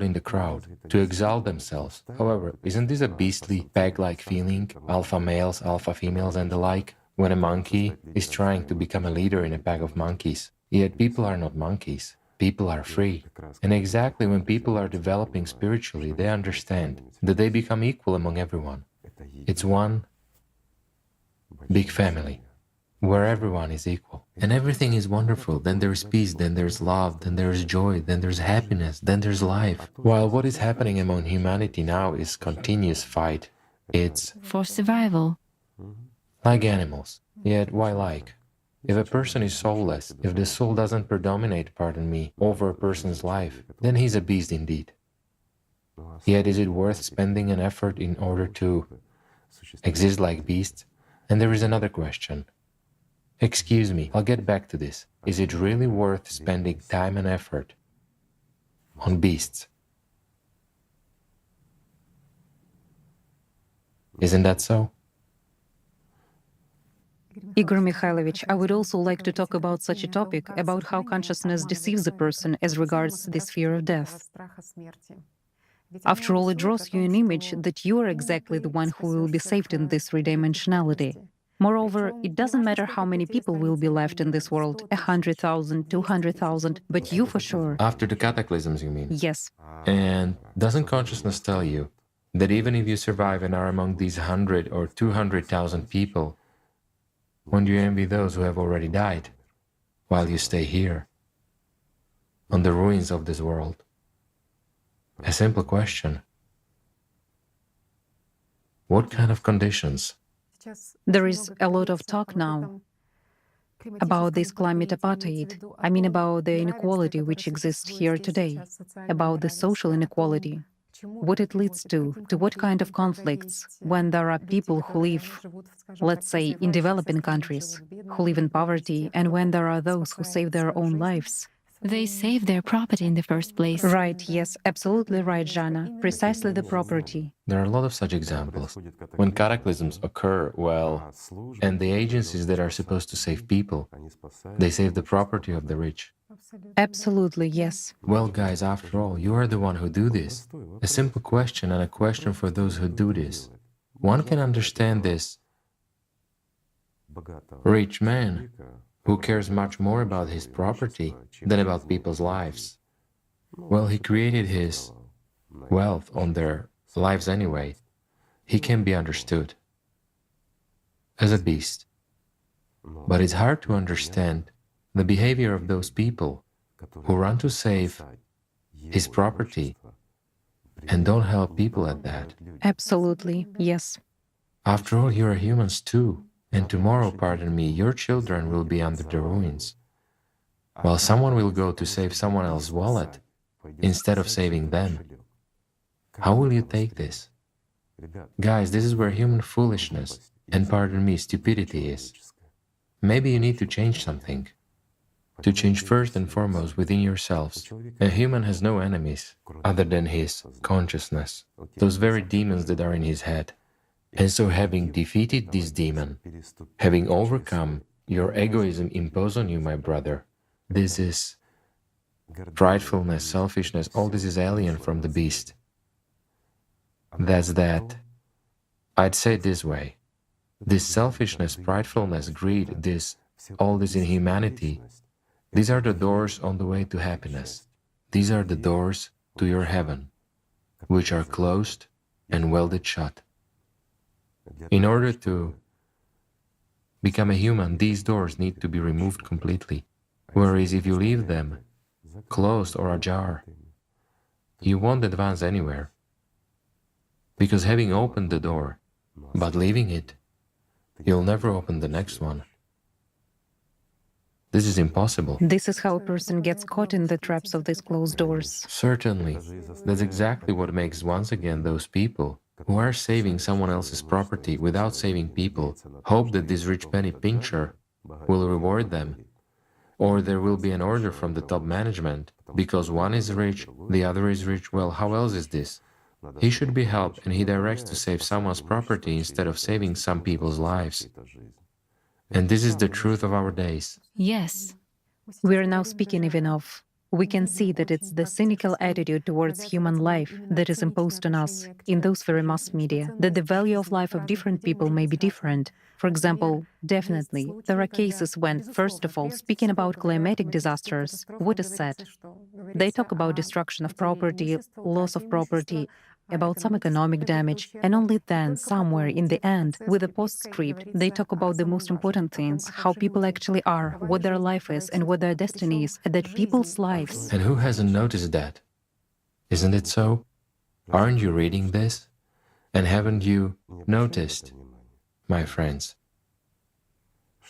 in the crowd, to exalt themselves. However, isn't this a beastly, peg-like feeling? Alpha males, alpha females and the like? when a monkey is trying to become a leader in a pack of monkeys. Yet people are not monkeys. People are free. And exactly when people are developing spiritually, they understand that they become equal among everyone. It's one big family where everyone is equal. And everything is wonderful. Then there's peace, then there's love, then there's joy, then there's happiness, then there's life. While what is happening among humanity now is continuous fight. It's For survival. like animals. Yet why like? If a person is soulless, if the soul doesn't predominate, pardon me, over a person's life, then he's a beast indeed. Yet is it worth spending an effort in order to exist like beasts? And there is another question. Excuse me, I'll get back to this. Is it really worth spending time and effort on beasts? Isn't that so? Igor Mikhailovich, I would also like to talk about such a topic, about how consciousness deceives a person as regards this fear of death. After all, it draws you an image that you are exactly the one who will be saved in this three-dimensionality. Moreover, it doesn't matter how many people will be left in this world, 100,000, 200,000, but you for sure. After the cataclysms, you mean? Yes. And doesn't consciousness tell you that even if you survive and are among these 100 or 200,000 people, won't you envy those who have already died while you stay here, on the ruins of this world? A simple question. What kind of conditions? There is a lot of talk now about this climate apartheid. I mean about the inequality which exists here today, about the social inequality, what it leads to what kind of conflicts when there are people who live, let's say, in developing countries, who live in poverty, and when there are those who save their own lives. They save their property in the first place. Right, yes, absolutely right, Jana. Precisely the property. There are a lot of such examples. When cataclysms occur, well, and the agencies that are supposed to save people, they save the property of the rich. Absolutely, yes. Well, guys, after all, you are the one who do this. A simple question and a question for those who do this. One can understand this rich man who cares much more about his property than about people's lives. Well, he created his wealth on their lives anyway. He can be understood as a beast. But it's hard to understand the behavior of those people who run to save his property and don't help people at that. Absolutely, yes. After all, you are humans too. And tomorrow, pardon me, your children will be under the ruins, while someone will go to save someone else's wallet instead of saving them. How will you take this? Guys, this is where human foolishness and, pardon me, stupidity is. Maybe you need to change something. To change first and foremost within yourselves. A human has no enemies other than his consciousness, those very demons that are in his head. And so having defeated this demon, having overcome your egoism imposed on you, my brother, this is pridefulness, selfishness, all this is alien from the beast. That's that. I'd say it this way. This selfishness, pridefulness, greed, all this inhumanity, these are the doors on the way to happiness. These are the doors to your heaven, which are closed and welded shut. In order to become a human, these doors need to be removed completely. Whereas if you leave them closed or ajar, you won't advance anywhere. Because having opened the door, but leaving it, you'll never open the next one. This is impossible. This is how a person gets caught in the traps of these closed doors. Certainly. That's exactly what makes, once again, those people who are saving someone else's property without saving people hope that this rich penny pincher will reward them, or there will be an order from the top management, because one is rich, the other is rich. Well, how else is this? He should be helped, and he directs to save someone's property instead of saving some people's lives. And this is the truth of our days. Yes. We are now speaking even of We can see that it's the cynical attitude towards human life that is imposed on us in those very mass media, that the value of life of different people may be different. For example, definitely, there are cases when, first of all, speaking about climatic disasters, what is said? They talk about destruction of property, loss of property, about some economic damage, and only then, somewhere in the end, with a postscript, they talk about the most important things, how people actually are, what their life is, and what their destiny is, and that people's lives. And who hasn't noticed that? Isn't it so? Aren't you reading this? And haven't you noticed, my friends,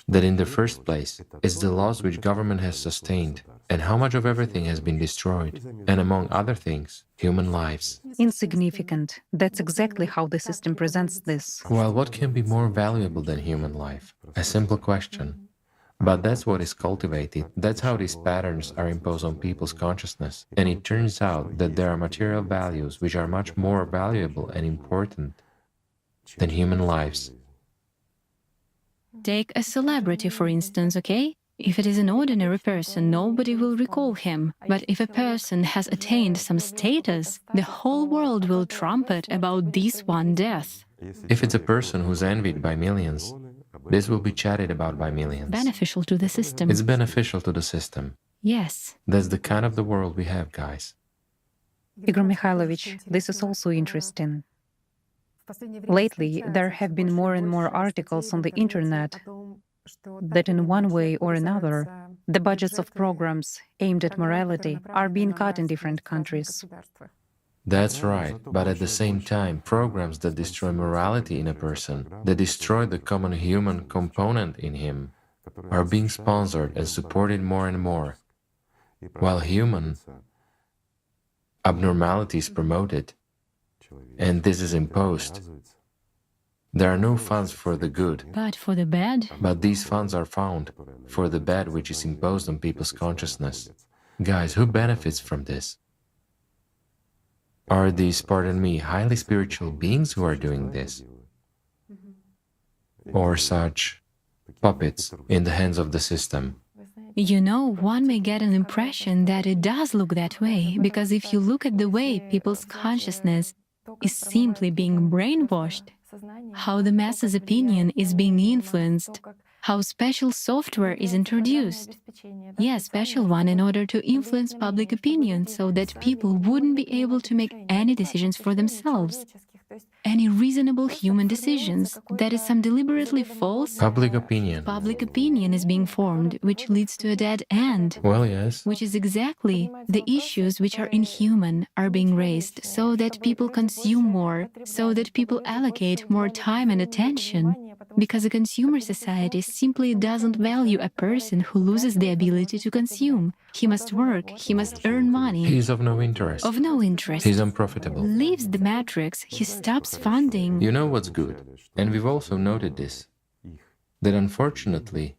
that in the first place, it's the laws which government has sustained, and how much of everything has been destroyed, and among other things, human lives. Insignificant. That's exactly how the system presents this. Well, what can be more valuable than human life? A simple question. But that's what is cultivated. That's how these patterns are imposed on people's consciousness. And it turns out that there are material values which are much more valuable and important than human lives. Take a celebrity, for instance, okay? If it is an ordinary person, nobody will recall him. But if a person has attained some status, the whole world will trumpet about this one death. If it's a person who's envied by millions, this will be chatted about by millions. Beneficial to the system. It's beneficial to the system. Yes. That's the kind of the world we have, guys. Igor Mikhailovich, this is also interesting. Lately, there have been more and more articles on the internet that in one way or another, the budgets of programs aimed at morality are being cut in different countries. That's right, but at the same time, programs that destroy morality in a person, that destroy the common human component in him, are being sponsored and supported more and more, while human abnormality is promoted, and this is imposed. There are no funds for the good, But for the bad? but these funds are found for the bad which is imposed on people's consciousness. Guys, who benefits from this? Are these, pardon me, highly spiritual beings who are doing this? Or such puppets in the hands of the system? You know, one may get an impression that it does look that way, because if you look at the way people's consciousness is simply being brainwashed, how the masses' opinion is being influenced, how special software is introduced. Yes, special one in order to influence public opinion so that people wouldn't be able to make any decisions for themselves, any reasonable human decisions. That is some deliberately false Public opinion. public opinion is being formed, which leads to a dead end. Well, yes. Which is exactly the issues which are inhuman are being raised so that people consume more, so that people allocate more time and attention, because a consumer society simply doesn't value a person who loses the ability to consume. He must work, he must earn money. He is of no interest. Of no interest. He's unprofitable. Leaves the matrix, he stops funding. You know what's good, and we've also noted this, that unfortunately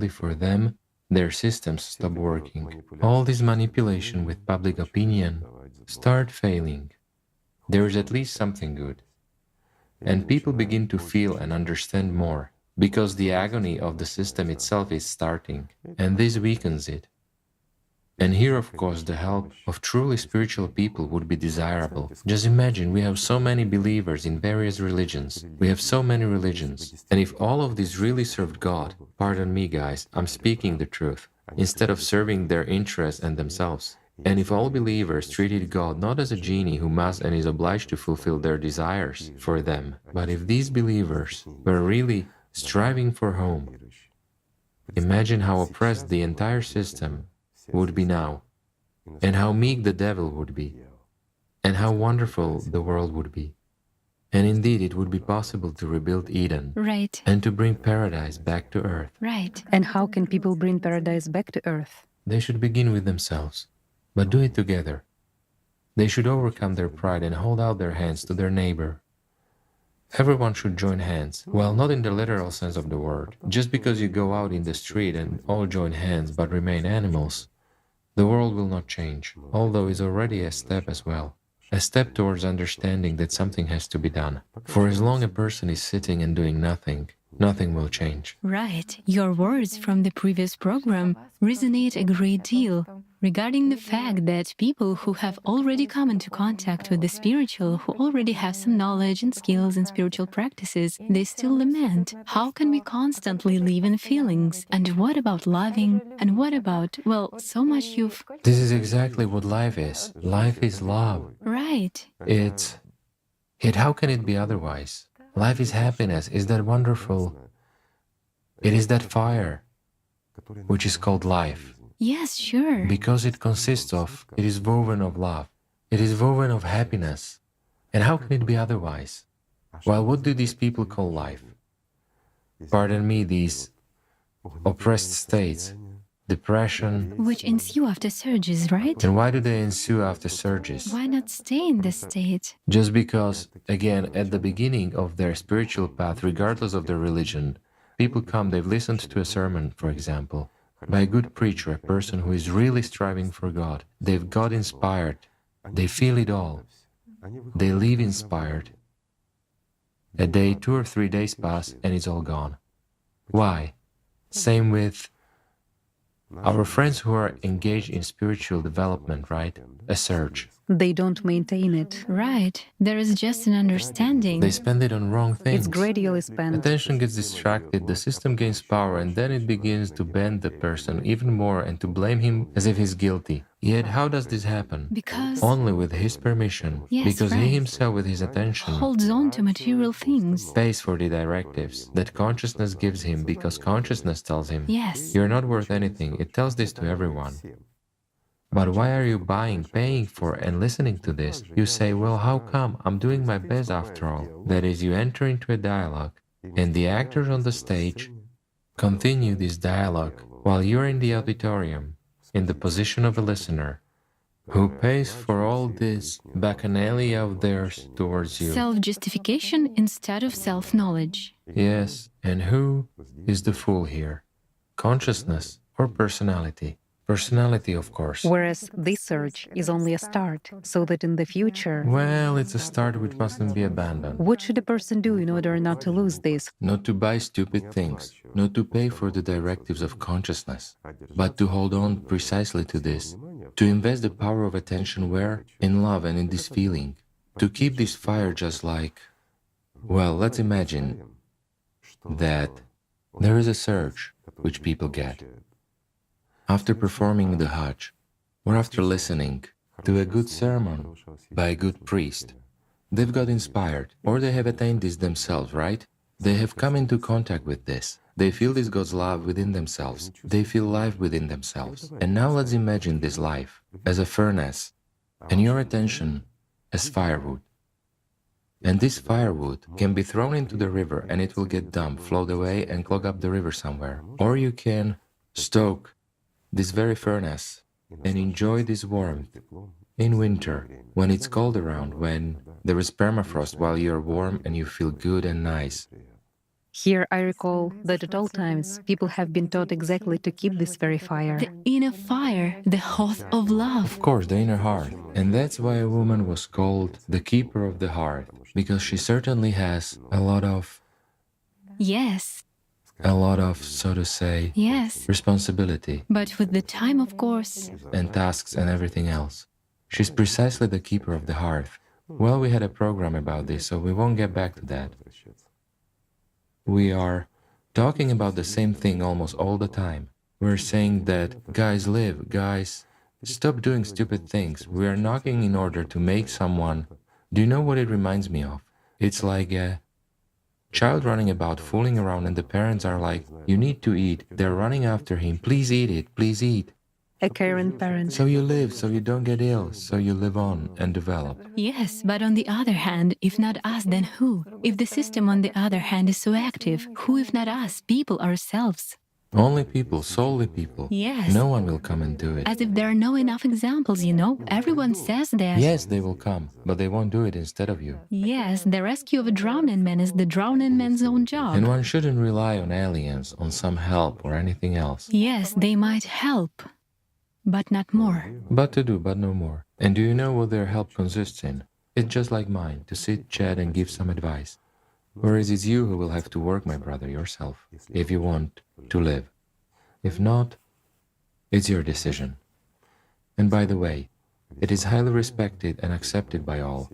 for them, their systems stop working. All this manipulation with public opinion start failing. There is at least something good. And people begin to feel and understand more, because the agony of the system itself is starting, and this weakens it. And here, of course, the help of truly spiritual people would be desirable. Just imagine, we have so many believers in various religions. We have so many religions. And if all of these really served God, pardon me guys, I'm speaking the truth, instead of serving their interests and themselves. And if all believers treated God not as a genie who must and is obliged to fulfill their desires for them, but if these believers were really striving for home, imagine how oppressed the entire system would be now, and how meek the devil would be, and how wonderful the world would be. And indeed, it would be possible to rebuild Eden, Right. and to bring paradise back to earth. Right. And how can people bring paradise back to earth? They should begin with themselves, but do it together. They should overcome their pride and hold out their hands to their neighbor. Everyone should join hands. Well, not in the literal sense of the word. Just because you go out in the street and all join hands but remain animals, the world will not change, although it's already a step as well. A step towards understanding that something has to be done. For as long a person is sitting and doing nothing, nothing will change. Right. Your words from the previous program resonate a great deal regarding the fact that people who have already come into contact with the spiritual, who already have some knowledge and skills in spiritual practices, they still lament. How can we constantly live in feelings? And what about loving? And what about, well, so much you've... This is exactly what life is. Life is love. Right. How can it be otherwise? Life is happiness, is that wonderful? It is that fire, which is called life. Yes, sure. Because it is woven of love. It is woven of happiness. And how can it be otherwise? Well, what do these people call life? Pardon me, these oppressed states, depression. Which ensue after surges, right? And why do they ensue after surges? Why not stay in this state? Just because, again, at the beginning of their spiritual path, regardless of their religion, people come, they've listened to a sermon, for example, by a good preacher, a person who is really striving for God. They've got inspired. They feel it all. They leave inspired. A day, 2 or 3 days pass, and it's all gone. Why? Same with our friends who are engaged in spiritual development, right? A surge. They don't maintain it. Right. There is just an understanding. They spend it on wrong things. It's gradually spent. Attention gets distracted, the system gains power, and then it begins to bend the person even more and to blame him as if he's guilty. Yet how does this happen? Because... Only with his permission. Yes, because right. he himself, with his attention, holds on to material things. pays for the directives that consciousness gives him, because consciousness tells him, Yes. you're not worth anything. It tells this to everyone. But why are you buying, paying for, and listening to this? You say, well, how come? I'm doing my best after all. That is, you enter into a dialogue, and the actors on the stage continue this dialogue while you're in the auditorium, in the position of a listener, who pays for all this bacchanalia of theirs towards you. Self-justification instead of self-knowledge. Yes, and who is the fool here? Consciousness or personality? Personality, of course. Whereas this surge is only a start, so that in the future... Well, it's a start which mustn't be abandoned. What should a person do in order not to lose this? Not to buy stupid things, not to pay for the directives of consciousness, but to hold on precisely to this, to invest the power of attention where? In love and in this feeling, to keep this fire just like... Well, let's imagine that there is a surge which people get after performing the Hajj, or after listening to a good sermon by a good priest. They've got inspired, or they have attained this themselves, right? They have come into contact with this. They feel this God's love within themselves. They feel life within themselves. And now let's imagine this life as a furnace, and your attention as firewood. And this firewood can be thrown into the river and it will get dumped, float away and clog up the river somewhere. Or you can stoke this very furnace and enjoy this warmth in winter, when it's cold around, when there is permafrost while you're warm and you feel good and nice. Here I recall that at all times people have been taught exactly to keep this very fire. The inner fire, the hearth of love. Of course, the inner hearth. And that's why a woman was called the keeper of the hearth, because she certainly has a lot of, so to say, responsibility. But with the time, of course. And tasks and everything else. She's precisely the keeper of the hearth. Well, we had a program about this, so we won't get back to that. We are talking about the same thing almost all the time. We're saying that, guys, live, guys, stop doing stupid things. We are knocking in order to make someone... Do you know what it reminds me of? It's like a child running about, fooling around, and the parents are like, you need to eat. They're running after him, please eat it, please eat. A caring parent. So you live, so you don't get ill, so you live on and develop. Yes, but on the other hand, if not us, then who? If the system, on the other hand, is so active, who if not us, people ourselves? Only people, solely people. Yes. No one will come and do it. As if there are no enough examples, you know? Everyone says that. Yes, they will come, but they won't do it instead of you. Yes, the rescue of a drowning man is the drowning man's own job. And one shouldn't rely on aliens, on some help or anything else. Yes, they might help, but not more. But to do, but no more. And do you know what their help consists in? It's just like mine, to sit, chat and give some advice. Whereas it's you who will have to work, my brother, yourself, if you want to live. If not, it's your decision. And by the way, it is highly respected and accepted by all.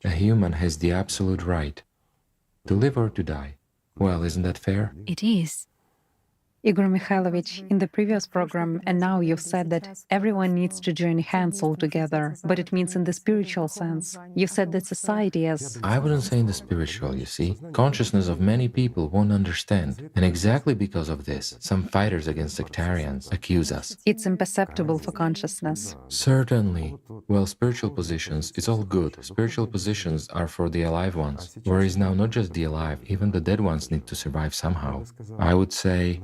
A human has the absolute right to live or to die. Well, isn't that fair? It is. Igor Mikhailovich, in the previous program, and now you've said that everyone needs to join hands all together, but it means in the spiritual sense. You said that society as... I wouldn't say in the spiritual, you see. Consciousness of many people won't understand. And exactly because of this, some fighters against sectarians accuse us. It's imperceptible for consciousness. Certainly. Well, spiritual positions, it's all good. Spiritual positions are for the alive ones. Whereas now not just the alive, even the dead ones need to survive somehow. I would say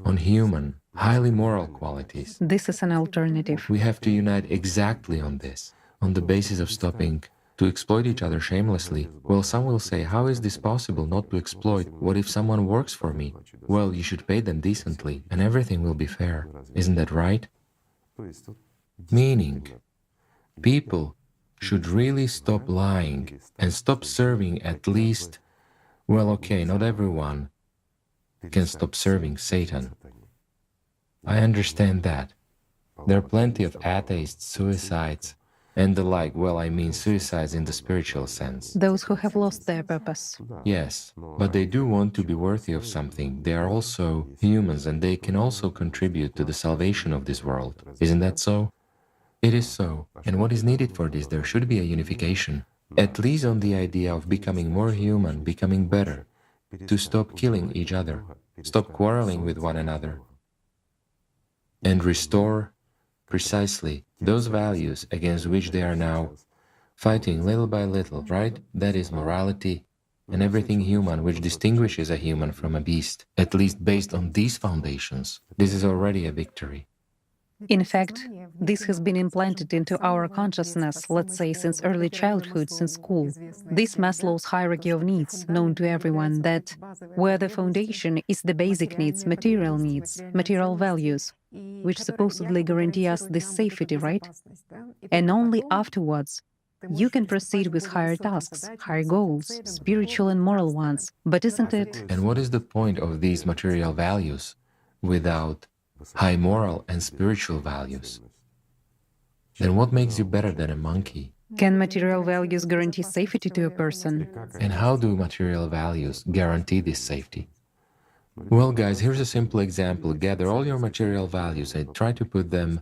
on human, highly moral qualities. This is an alternative. We have to unite exactly on this, on the basis of stopping to exploit each other shamelessly. Well, some will say, how is this possible not to exploit? What if someone works for me? Well, you should pay them decently, and everything will be fair. Isn't that right? Meaning, people should really stop lying and stop serving at least, well, okay, not everyone can stop serving Satan. I understand that. There are plenty of atheists, suicides, and the like. Well, I mean suicides in the spiritual sense. Those who have lost their purpose. Yes, but they do want to be worthy of something. They are also humans, and they can also contribute to the salvation of this world. Isn't that so? It is so. And what is needed for this? There should be a unification, at least on the idea of becoming more human, becoming better, to stop killing each other, stop quarreling with one another, and restore precisely those values against which they are now fighting little by little, right? That is morality and everything human which distinguishes a human from a beast, at least based on these foundations. This is already a victory. In fact, this has been implanted into our consciousness, let's say, since early childhood, since school. This Maslow's hierarchy of needs, known to everyone, that where the foundation is the basic needs, material values, which supposedly guarantee us this safety, right? And only afterwards, you can proceed with higher tasks, higher goals, spiritual and moral ones. But isn't it? And what is the point of these material values without high moral and spiritual values? Then what makes you better than a monkey? Can material values guarantee safety to a person? And how do material values guarantee this safety? Well, guys, here's a simple example. Gather all your material values and try to put them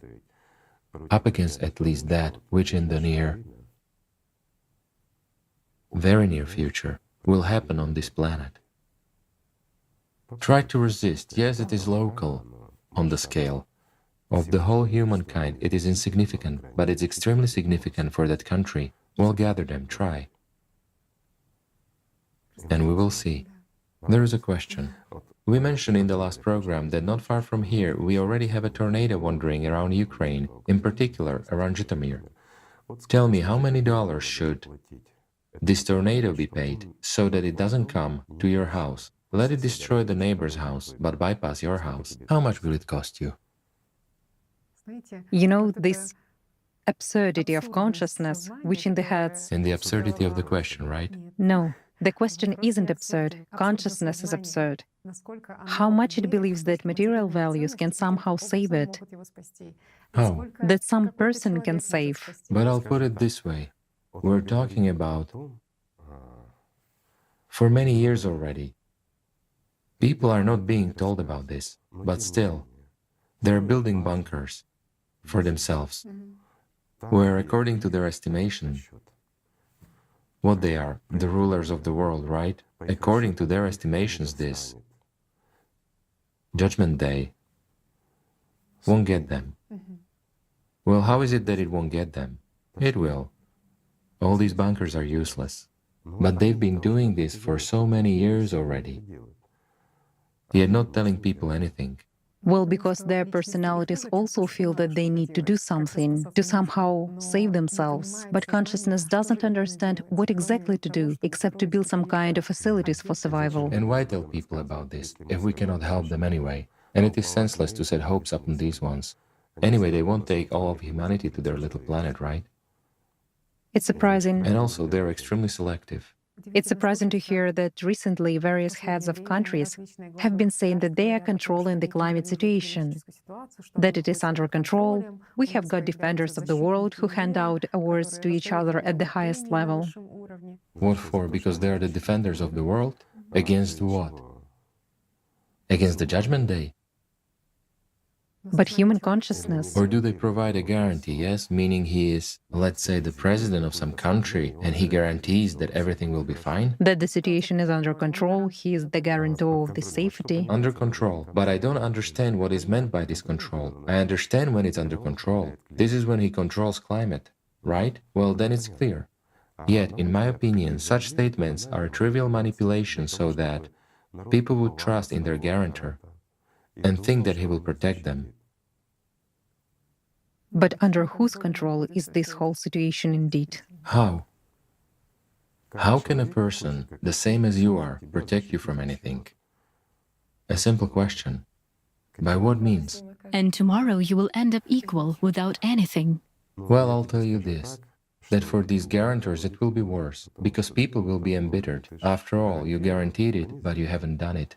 up against at least that which in the very near future will happen on this planet. Try to resist. Yes, it is local on the scale of the whole humankind. It is insignificant, but it's extremely significant for that country. Well, gather them, try. And we will see. There is a question. We mentioned in the last program that not far from here we already have a tornado wandering around Ukraine, in particular around Zhytomyr. Tell me, how many dollars should this tornado be paid so that it doesn't come to your house? Let it destroy the neighbor's house, but bypass your house. How much will it cost you? You know, this absurdity of consciousness, which in the heads... And the absurdity of the question, right? No, the question isn't absurd. Consciousness is absurd. How much it believes that material values can somehow save it, How? that some person can save. But I'll put it this way. We're talking about, for many years already, people are not being told about this, but still, they're building bunkers for themselves, where, according to their estimation, what they are, the rulers of the world, right? According to their estimations, this Judgment Day won't get them. Well, how is it that it won't get them? It will. All these bunkers are useless. But they've been doing this for so many years already, yet not telling people anything. Well, because their personalities also feel that they need to do something, to somehow save themselves. But consciousness doesn't understand what exactly to do, except to build some kind of facilities for survival. And why tell people about this, if we cannot help them anyway? And it is senseless to set hopes upon these ones. Anyway, they won't take all of humanity to their little planet, right? It's surprising. And also, they're extremely selective. It's surprising to hear that recently various heads of countries have been saying that they are controlling the climate situation, that it is under control. We have got defenders of the world who hand out awards to each other at the highest level. What for? Because they are the defenders of the world? Against what? Against the Judgment Day? But human consciousness, Or do they provide a guarantee, yes? Meaning he is, let's say, the president of some country, and he guarantees that everything will be fine? that the situation is under control, he is the guarantor of the safety. Under control. But I don't understand what is meant by this control. I understand when it's under control. This is when he controls climate, right? Well, then it's clear. Yet, in my opinion, such statements are a trivial manipulation so that people would trust in their guarantor and think that he will protect them. But under whose control is this whole situation indeed? How? How can a person, the same as you are, protect you from anything? A simple question. By what means? And tomorrow you will end up equal without anything. Well, I'll tell you this, that for these guarantors it will be worse, because people will be embittered. After all, you guaranteed it, but you haven't done it.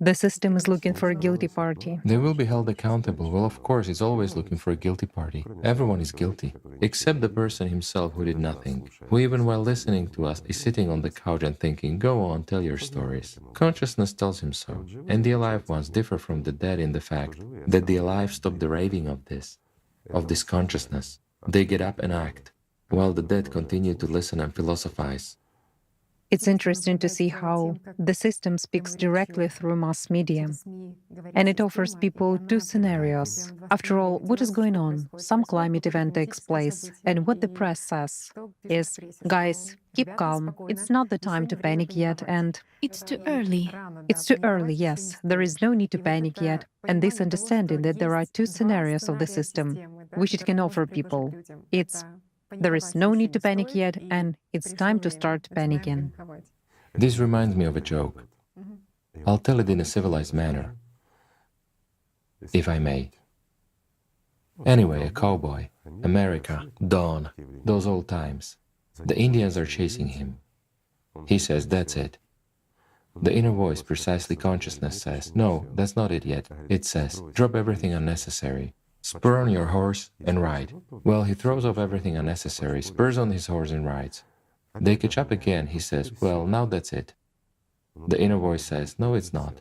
The system is looking for a guilty party. They will be held accountable. Well, of course, it's always looking for a guilty party. Everyone is guilty, except the person himself who did nothing, who even while listening to us is sitting on the couch and thinking, go on, tell your stories. Consciousness tells him so, and the alive ones differ from the dead in the fact that the alive stop the raving of this consciousness. They get up and act, while the dead continue to listen and philosophize. It's interesting to see how the system speaks directly through mass media, and it offers people two scenarios. After all, what is going on? Some climate event takes place, and what the press says is, guys, keep calm, it's not the time to panic yet, and It's too early. it's too early, yes, there is no need to panic yet, and this understanding that there are two scenarios of the system which it can offer people. It's there is no need to panic yet, and it's time to start panicking. This reminds me of a joke. I'll tell it in a civilized manner, if I may. Anyway, a cowboy, America, dawn, those old times. The Indians are chasing him. He says, that's it. The inner voice, precisely consciousness, says, no, that's not it yet. It says, drop everything unnecessary. Spur on your horse and ride. Well, he throws off everything unnecessary, spurs on his horse and rides. They catch up again, he says, well, now that's it. The inner voice says, no, it's not.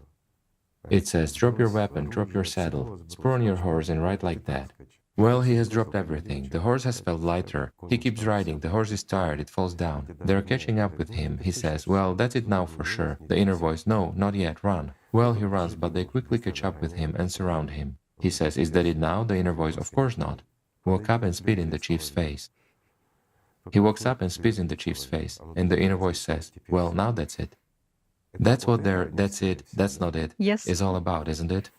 It says, drop your weapon, drop your saddle, spur on your horse and ride like that. Well, he has dropped everything. The horse has felt lighter. He keeps riding. The horse is tired. It falls down. They're catching up with him. He says, well, that's it now for sure. The inner voice, no, not yet, run. Well, he runs, but they quickly catch up with him and surround him. He says, is that it now? The inner voice, of course not. Walk up and spit in the chief's face. He walks up and spits in the chief's face, and the inner voice says, well, now that's it. That's what that's it, that's not it, Yes. is all about, isn't it?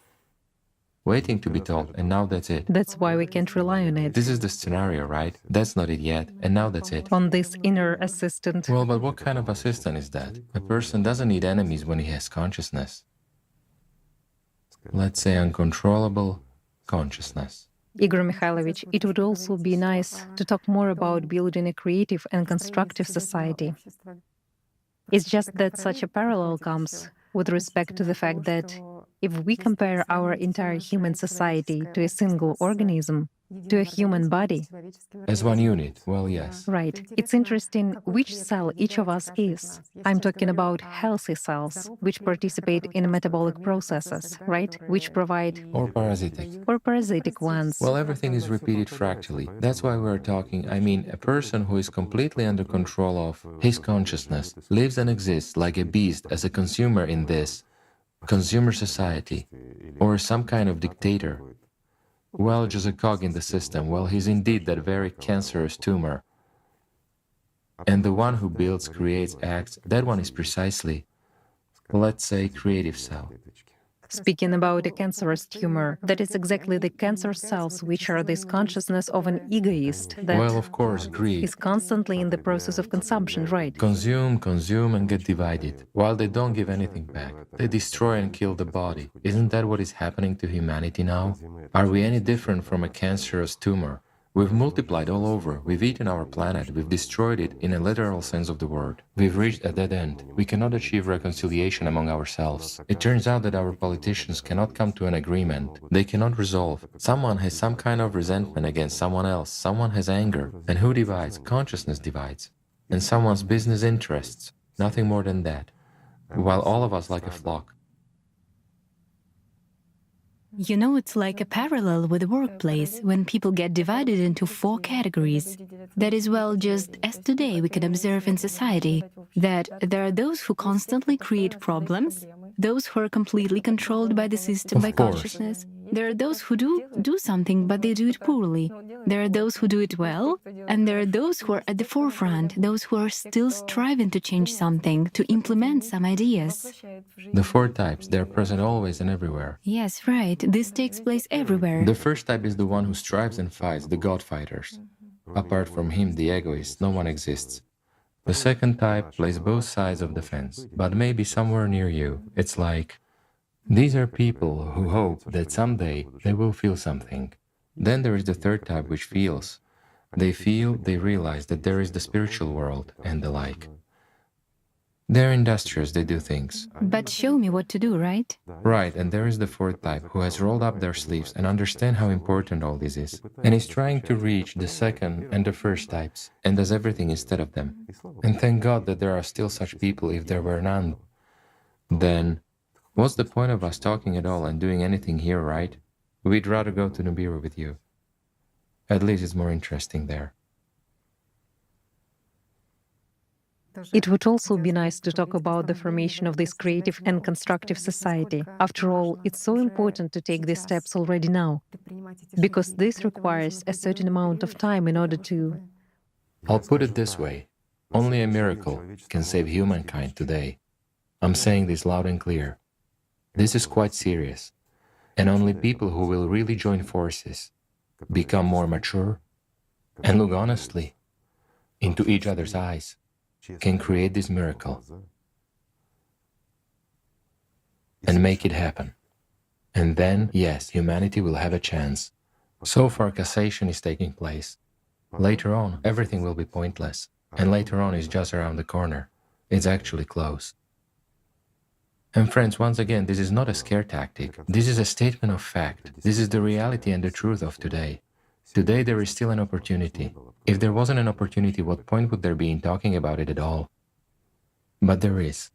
Waiting to be told, and now that's it. That's why we can't rely on it, This is the scenario, right? That's not it yet, and now that's it. on this inner assistant. Well, but what kind of assistant is that? A person doesn't need enemies when he has consciousness. Let's say uncontrollable consciousness. Igor Mikhailovich, it would also be nice to talk more about building a creative and constructive society. It's just that such a parallel comes with respect to the fact that if we compare our entire human society to a single organism, to a human body, As one unit, well, yes. right, it's interesting which cell each of us is. I'm talking about healthy cells, which participate in metabolic processes, right, which provide, Or parasitic. or parasitic ones. Well, everything is repeated fractally. That's why we're talking, I mean, a person who is completely under control of his consciousness, lives and exists like a beast as a consumer in this consumer society, or some kind of dictator. Well, just a cog in the system. Well, he's indeed that very cancerous tumor. And the one who builds, creates, acts, that one is precisely, let's say, creative cell. Speaking about a cancerous tumor, that is exactly the cancer cells which are this consciousness of an egoist that Well, of course, greed. is constantly in the process of consumption, right? Consume, consume, and get divided. While they don't give anything back, they destroy and kill the body. Isn't that what is happening to humanity now? Are we any different from a cancerous tumor We've multiplied all over, we've eaten our planet, we've destroyed it in a literal sense of the word. We've reached a dead end. We cannot achieve reconciliation among ourselves. It turns out that our politicians cannot come to an agreement. They cannot resolve. Someone has some kind of resentment against someone else. Someone has anger. And who divides? Consciousness divides. And someone's business interests. Nothing more than that. While all of us like a flock. You know, it's like a parallel with the workplace, when people get divided into 4 categories. That is, well, just as today we can observe in society, that there are those who constantly create problems, those who are completely controlled by the system, by consciousness. There are those who do something, but they do it poorly. There are those who do it well, and there are those who are at the forefront, those who are still striving to change something, to implement some ideas. The 4 types, they're present always and everywhere. Yes, right. This takes place everywhere. The first type is the one who strives and fights, the God fighters. Apart from him, the egoist, no one exists. The second type plays both sides of the fence, but maybe somewhere near you. It's like, these are people who hope that someday they will feel something. Then there is the third type which feels. They feel, they realize that there is the spiritual world and the like. They're industrious, they do things. But show me what to do, right? Right, and there is the fourth type who has rolled up their sleeves and understand how important all this is, and is trying to reach the second and the first types, and does everything instead of them. And thank God that there are still such people. If there were none, then what's the point of us talking at all and doing anything here, right? We'd rather go to Nibiru with you. At least it's more interesting there. It would also be nice to talk about the formation of this creative and constructive society. After all, it's so important to take these steps already now, because this requires a certain amount of time in order to... I'll put it this way. Only a miracle can save humankind today. I'm saying this loud and clear. This is quite serious. And only people who will really join forces, become more mature, and look honestly into each other's eyes, can create this miracle and make it happen. And then, yes, humanity will have a chance. So far, cassation is taking place. Later on, everything will be pointless. And later on is just around the corner. It's actually close. And friends, once again, this is not a scare tactic. This is a statement of fact. This is the reality and the truth of today. Today there is still an opportunity. If there wasn't an opportunity, what point would there be in talking about it at all? But there is.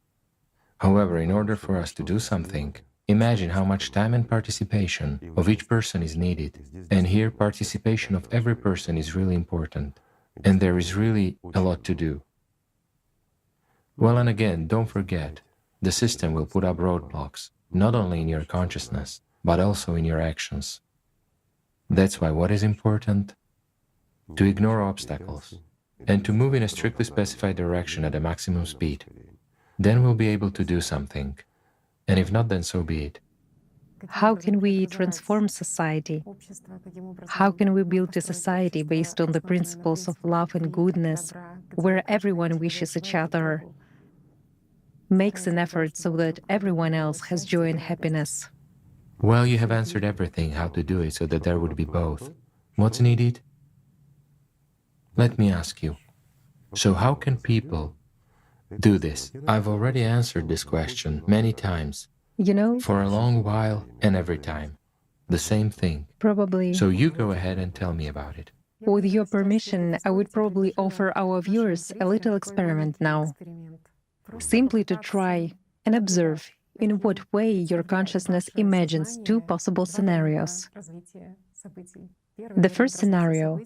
However, in order for us to do something, imagine how much time and participation of each person is needed. And here, participation of every person is really important. And there is really a lot to do. Well, and again, don't forget, the system will put up roadblocks, not only in your consciousness, but also in your actions. That's why what is important? To ignore obstacles and to move in a strictly specified direction at a maximum speed. Then we'll be able to do something. And if not, then so be it. How can we transform society? How can we build a society based on the principles of love and goodness, where everyone wishes each other, makes an effort so that everyone else has joy and happiness? Well, you have answered everything, how to do it so that there would be both. What's needed? Let me ask you. So how can people do this? I've already answered this question many times. You know, For a long while and every time. The same thing. probably, So you go ahead and tell me about it. with your permission, I would probably offer our viewers a little experiment now, simply to try and observe in what way your consciousness imagines 2 possible scenarios. The first scenario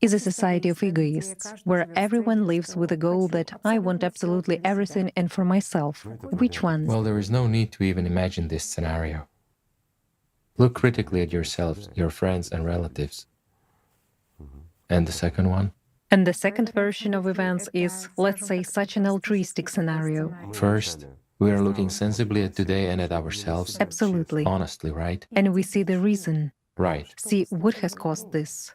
is a society of egoists, where everyone lives with the goal that I want absolutely everything and for myself. Which one? Well, there is no need to even imagine this scenario. Look critically at yourselves, your friends and relatives. And the second one? And the second version of events is, let's say, such an altruistic scenario. First, we are looking sensibly at today and at ourselves. Absolutely. Honestly, right? And we see the reason. Right. See what has caused this.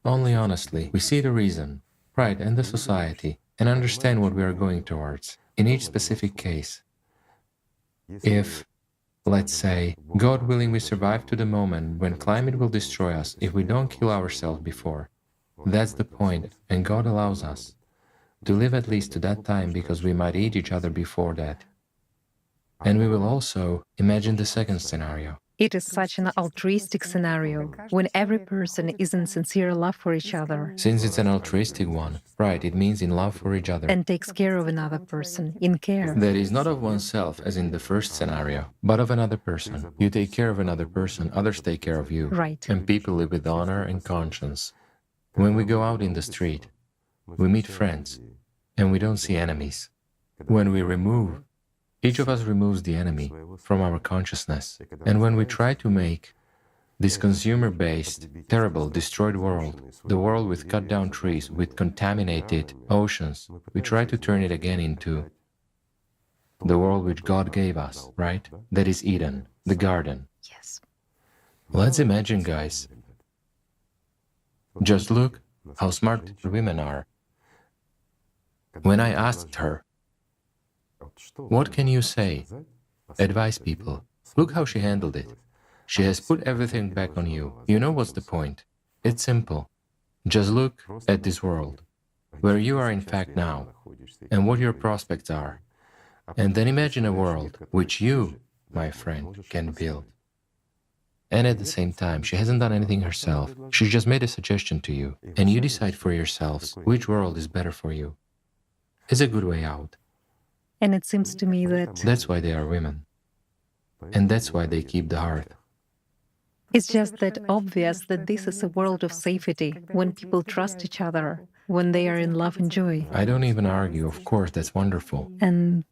Only honestly, we see the reason, right, and the society, and understand what we are going towards in each specific case. If Let's say, God willing, we survive to the moment when climate will destroy us if we don't kill ourselves before. That's the point, and God allows us to live at least to that time because we might eat each other before that. And we will also imagine the second scenario. It is such an altruistic scenario when every person is in sincere love for each other Since it's an altruistic one, right, it means in love for each other. and takes care of another person in care. That is not of oneself, as in the first scenario, but of another person. You take care of another person, others take care of you. Right. And people live with honor and conscience. When we go out in the street, we meet friends, and we don't see enemies. When we remove, each of us removes the enemy from our consciousness. And when we try to make this consumer-based, terrible, destroyed world, the world with cut-down trees, with contaminated oceans, we try to turn it again into the world which God gave us, right? That is Eden, the garden. Yes. Let's imagine, guys. Just look how smart women are. When I asked her, what can you say? Advise people. Look how she handled it. She has put everything back on you. You know what's the point? It's simple. Just look at this world, where you are in fact now, and what your prospects are. And then imagine a world which you, my friend, can build. And at the same time, she hasn't done anything herself. She just made a suggestion to you, and you decide for yourselves which world is better for you. It's a good way out. And it seems to me that That's why they are women. And that's why they keep the hearth. it's just that obvious that this is a world of safety, when people trust each other, when they are in love and joy. I don't even argue, of course, that's wonderful. And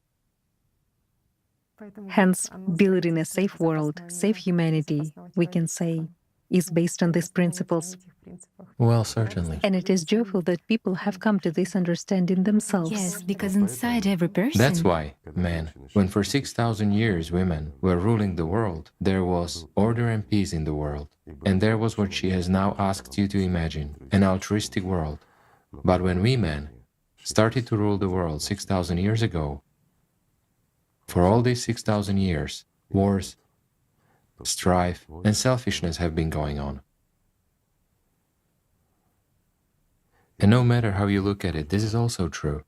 hence, building a safe world, safe humanity, we can say, is based on these principles. Well, certainly. And it is joyful that people have come to this understanding themselves. Yes, because inside every person. That's why, man, when for 6,000 years women were ruling the world, there was order and peace in the world. And there was what she has now asked you to imagine, an altruistic world. But when we men started to rule the world 6,000 years ago, for all these 6,000 years, wars, strife, and selfishness have been going on. And no matter how you look at it, this is also true.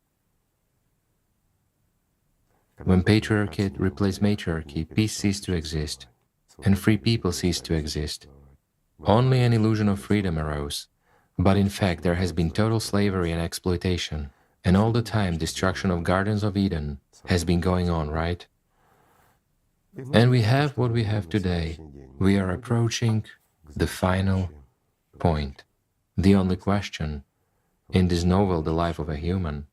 When patriarchate replaced matriarchy, peace ceased to exist, and free people ceased to exist. Only an illusion of freedom arose. But in fact, there has been total slavery and exploitation, and all the time destruction of gardens of Eden has been going on, right? And we have what we have today. We are approaching the final point. The only question in this novel, The Life of a Human,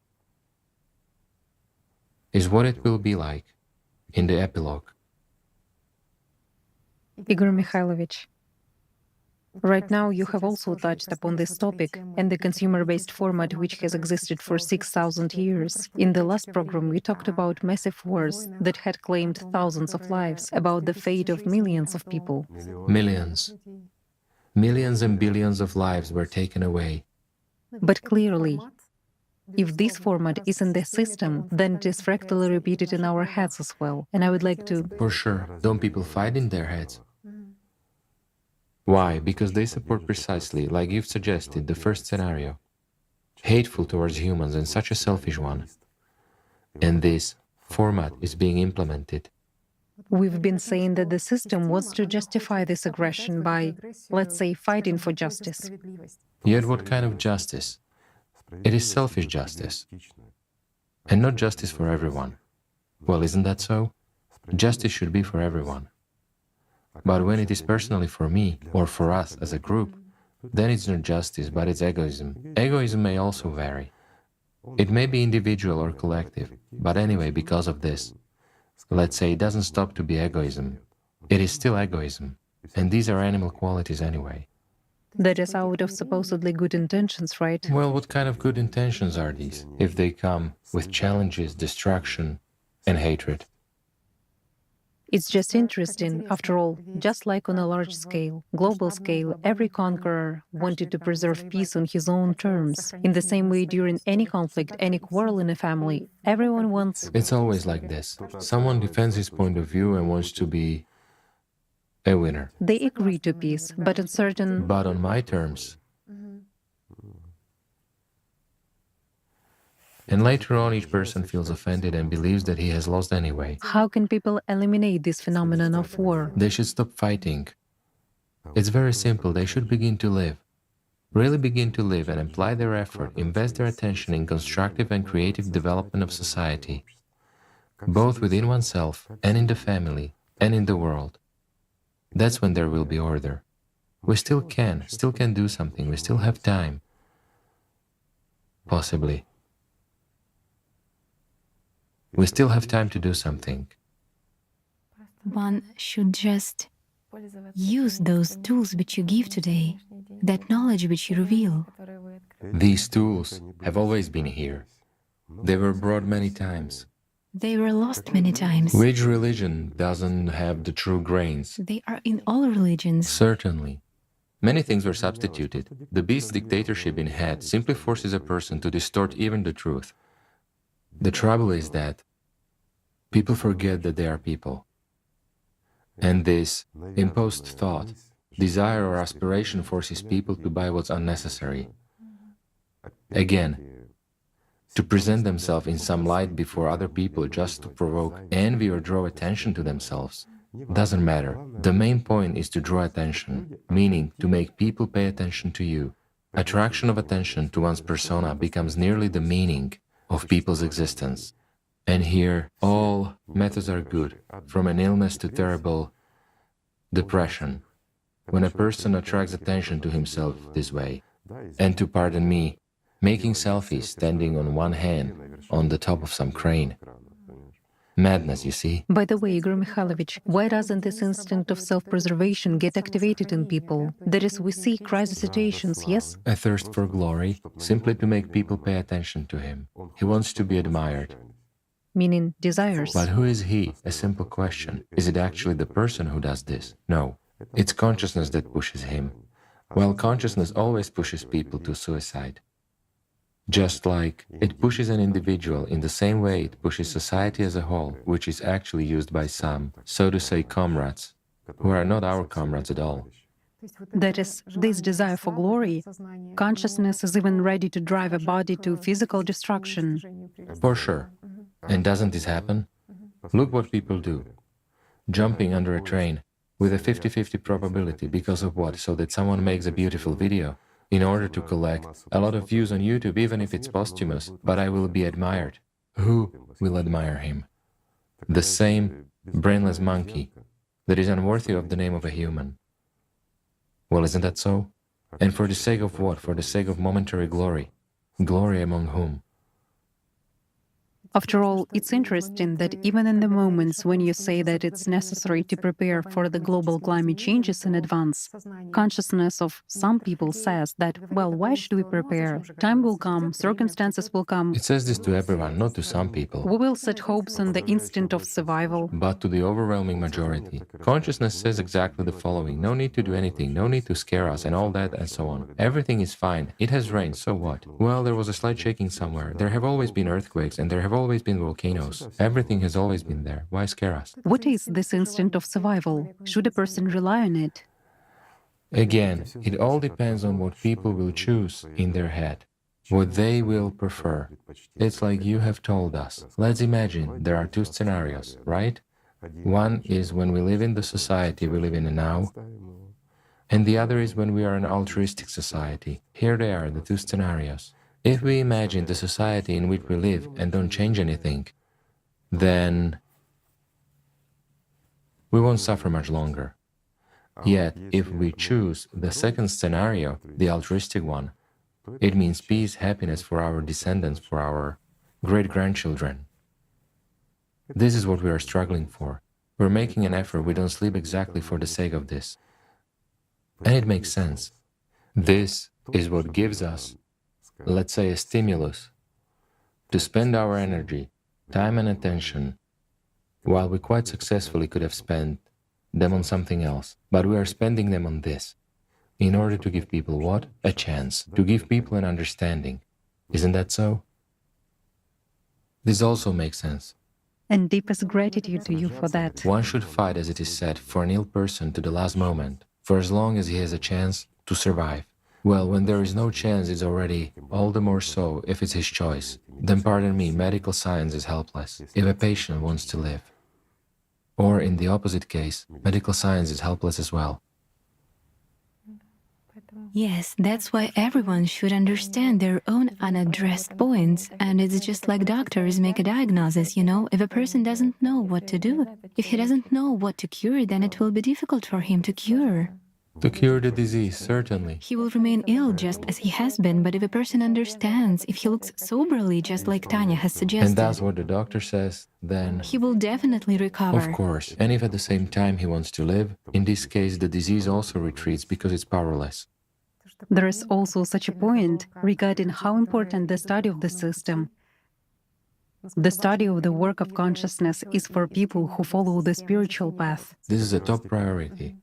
is what it will be like in the epilogue. Igor Mikhailovich, right now you have also touched upon this topic and the consumer-based format which has existed for 6,000 years. In the last program, we talked about massive wars that had claimed thousands of lives, about the fate of millions of people. Millions. Millions and billions of lives were taken away. But clearly, if this format is in the system, then it is fractally repeated in our heads as well. And I would like to... For sure. Don't people fight in their heads? Why? Because they support precisely, like you've suggested, the first scenario. Hateful towards humans and such a selfish one. And this format is being implemented. We've been saying that the system wants to justify this aggression by, let's say, fighting for justice. Yet what kind of justice? It is selfish justice. And not justice for everyone. Well, isn't that so? Justice should be for everyone. But when it is personally for me, or for us as a group, then it's not justice, but it's egoism. Egoism may also vary. It may be individual or collective, but anyway, because of this, let's say it doesn't stop to be egoism. It is still egoism, and these are animal qualities anyway. That is out of supposedly good intentions, right? Well, what kind of good intentions are these, if they come with challenges, destruction, and hatred? It's just interesting, after all, just like on a large scale, global scale, every conqueror wanted to preserve peace on his own terms. In the same way, during any conflict, any quarrel in a family, everyone wants... It's always like this. Someone defends his point of view and wants to be a winner. They agree to peace, but on certain... But on my terms. And later on, each person feels offended and believes that he has lost anyway. How can people eliminate this phenomenon of war? They should stop fighting. It's very simple. They should begin to live. Really begin to live and apply their effort, invest their attention in constructive and creative development of society, both within oneself and in the family and in the world. That's when there will be order. We still can do something. We still have time. Possibly. We still have time to do something. One should just use those tools which you give today, that knowledge which you reveal. These tools have always been here. They were brought many times. They were lost many times. Which religion doesn't have the true grains? They are in all religions. Certainly. Many things were substituted. The beast dictatorship in head simply forces a person to distort even the truth. The trouble is that people forget that they are people. And this imposed thought, desire or aspiration forces people to buy what's unnecessary. Again, to present themselves in some light before other people just to provoke envy or draw attention to themselves. Doesn't matter. The main point is to draw attention, meaning to make people pay attention to you. Attraction of attention to one's persona becomes nearly the meaning of people's existence. And here, all methods are good, from an illness to terrible depression, when a person attracts attention to himself this way. And to pardon me, making selfies standing on one hand on the top of some crane. Madness, you see? By the way, Igor Mikhailovich, why doesn't this instinct of self-preservation get activated in people? That is, we see crisis situations, yes? A thirst for glory, simply to make people pay attention to him. He wants to be admired. Meaning desires. But who is he? A simple question. Is it actually the person who does this? No. It's consciousness that pushes him. Well, consciousness always pushes people to suicide. Just like it pushes an individual in the same way it pushes society as a whole, which is actually used by some, so to say, comrades, who are not our comrades at all. That is, this desire for glory, consciousness is even ready to drive a body to physical destruction. For sure. And doesn't this happen? Look what people do. Jumping under a train with a 50-50 probability, because of what? So that someone makes a beautiful video in order to collect a lot of views on YouTube, even if it's posthumous, but I will be admired. Who will admire him? The same brainless monkey that is unworthy of the name of a human. Well, isn't that so? And for the sake of what? For the sake of momentary glory. Glory among whom? After all, it's interesting that even in the moments when you say that it's necessary to prepare for the global climate changes in advance, consciousness of some people says that, well, why should we prepare? Time will come, circumstances will come. It says this to everyone, not to some people. We will set hopes on the instinct of survival. But to the overwhelming majority. Consciousness says exactly the following: no need to do anything, no need to scare us, and all that, and so on. Everything is fine. It has rained, so what? Well, there was a slight shaking somewhere. There have always been earthquakes, and there have always been volcanoes. Everything has always been there. Why scare us? What is this instinct of survival? Should a person rely on it? Again, it all depends on what people will choose in their head, what they will prefer. It's like you have told us. Let's imagine there are two scenarios, right? One is when we live in the society we live in now, and the other is when we are an altruistic society. Here they are, the two scenarios. If we imagine the society in which we live and don't change anything, then we won't suffer much longer. Yet, if we choose the second scenario, the altruistic one, it means peace, happiness for our descendants, for our great-grandchildren. This is what we are struggling for. We're making an effort. We don't sleep exactly for the sake of this. And it makes sense. This is what gives us, let's say, a stimulus to spend our energy, time and attention while we quite successfully could have spent them on something else. But we are spending them on this, in order to give people what? A chance, to give people an understanding. Isn't that so? This also makes sense. And deepest gratitude to you for that. One should fight, as it is said, for an ill person to the last moment, for as long as he has a chance to survive. Well, when there is no chance, it's already all the more so if it's his choice. Then, pardon me, medical science is helpless if a patient wants to live. Or in the opposite case, medical science is helpless as well. Yes, that's why everyone should understand their own unaddressed points. And it's just like doctors make a diagnosis, you know? If a person doesn't know what to do, if he doesn't know what to cure, then it will be difficult for him to cure. To cure the disease, certainly. He will remain ill just as he has been, but if a person understands, if he looks soberly, just like Tanya has suggested, And that's what the doctor says, then... he will definitely recover. Of course. And if at the same time he wants to live, in this case the disease also retreats because it's powerless. There is also such a point regarding how important the study of the system, the study of the work of consciousness is for people who follow the spiritual path. This is a top priority.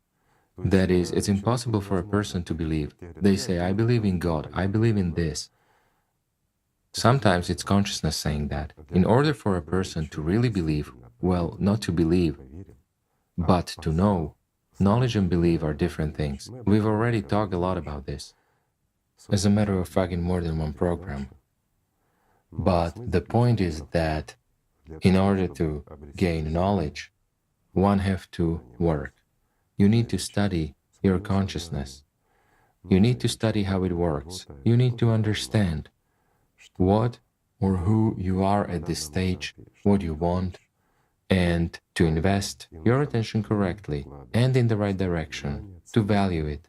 That is, it's impossible for a person to believe. They say, I believe in God, I believe in this. Sometimes it's consciousness saying that. In order for a person to really believe, well, not to believe, but to know, knowledge and belief are different things. We've already talked a lot about this. As a matter of fact, in more than one program. But the point is that in order to gain knowledge, one has to work. You need to study your consciousness. You need to study how it works. You need to understand what or who you are at this stage, what you want, and to invest your attention correctly and in the right direction, to value it,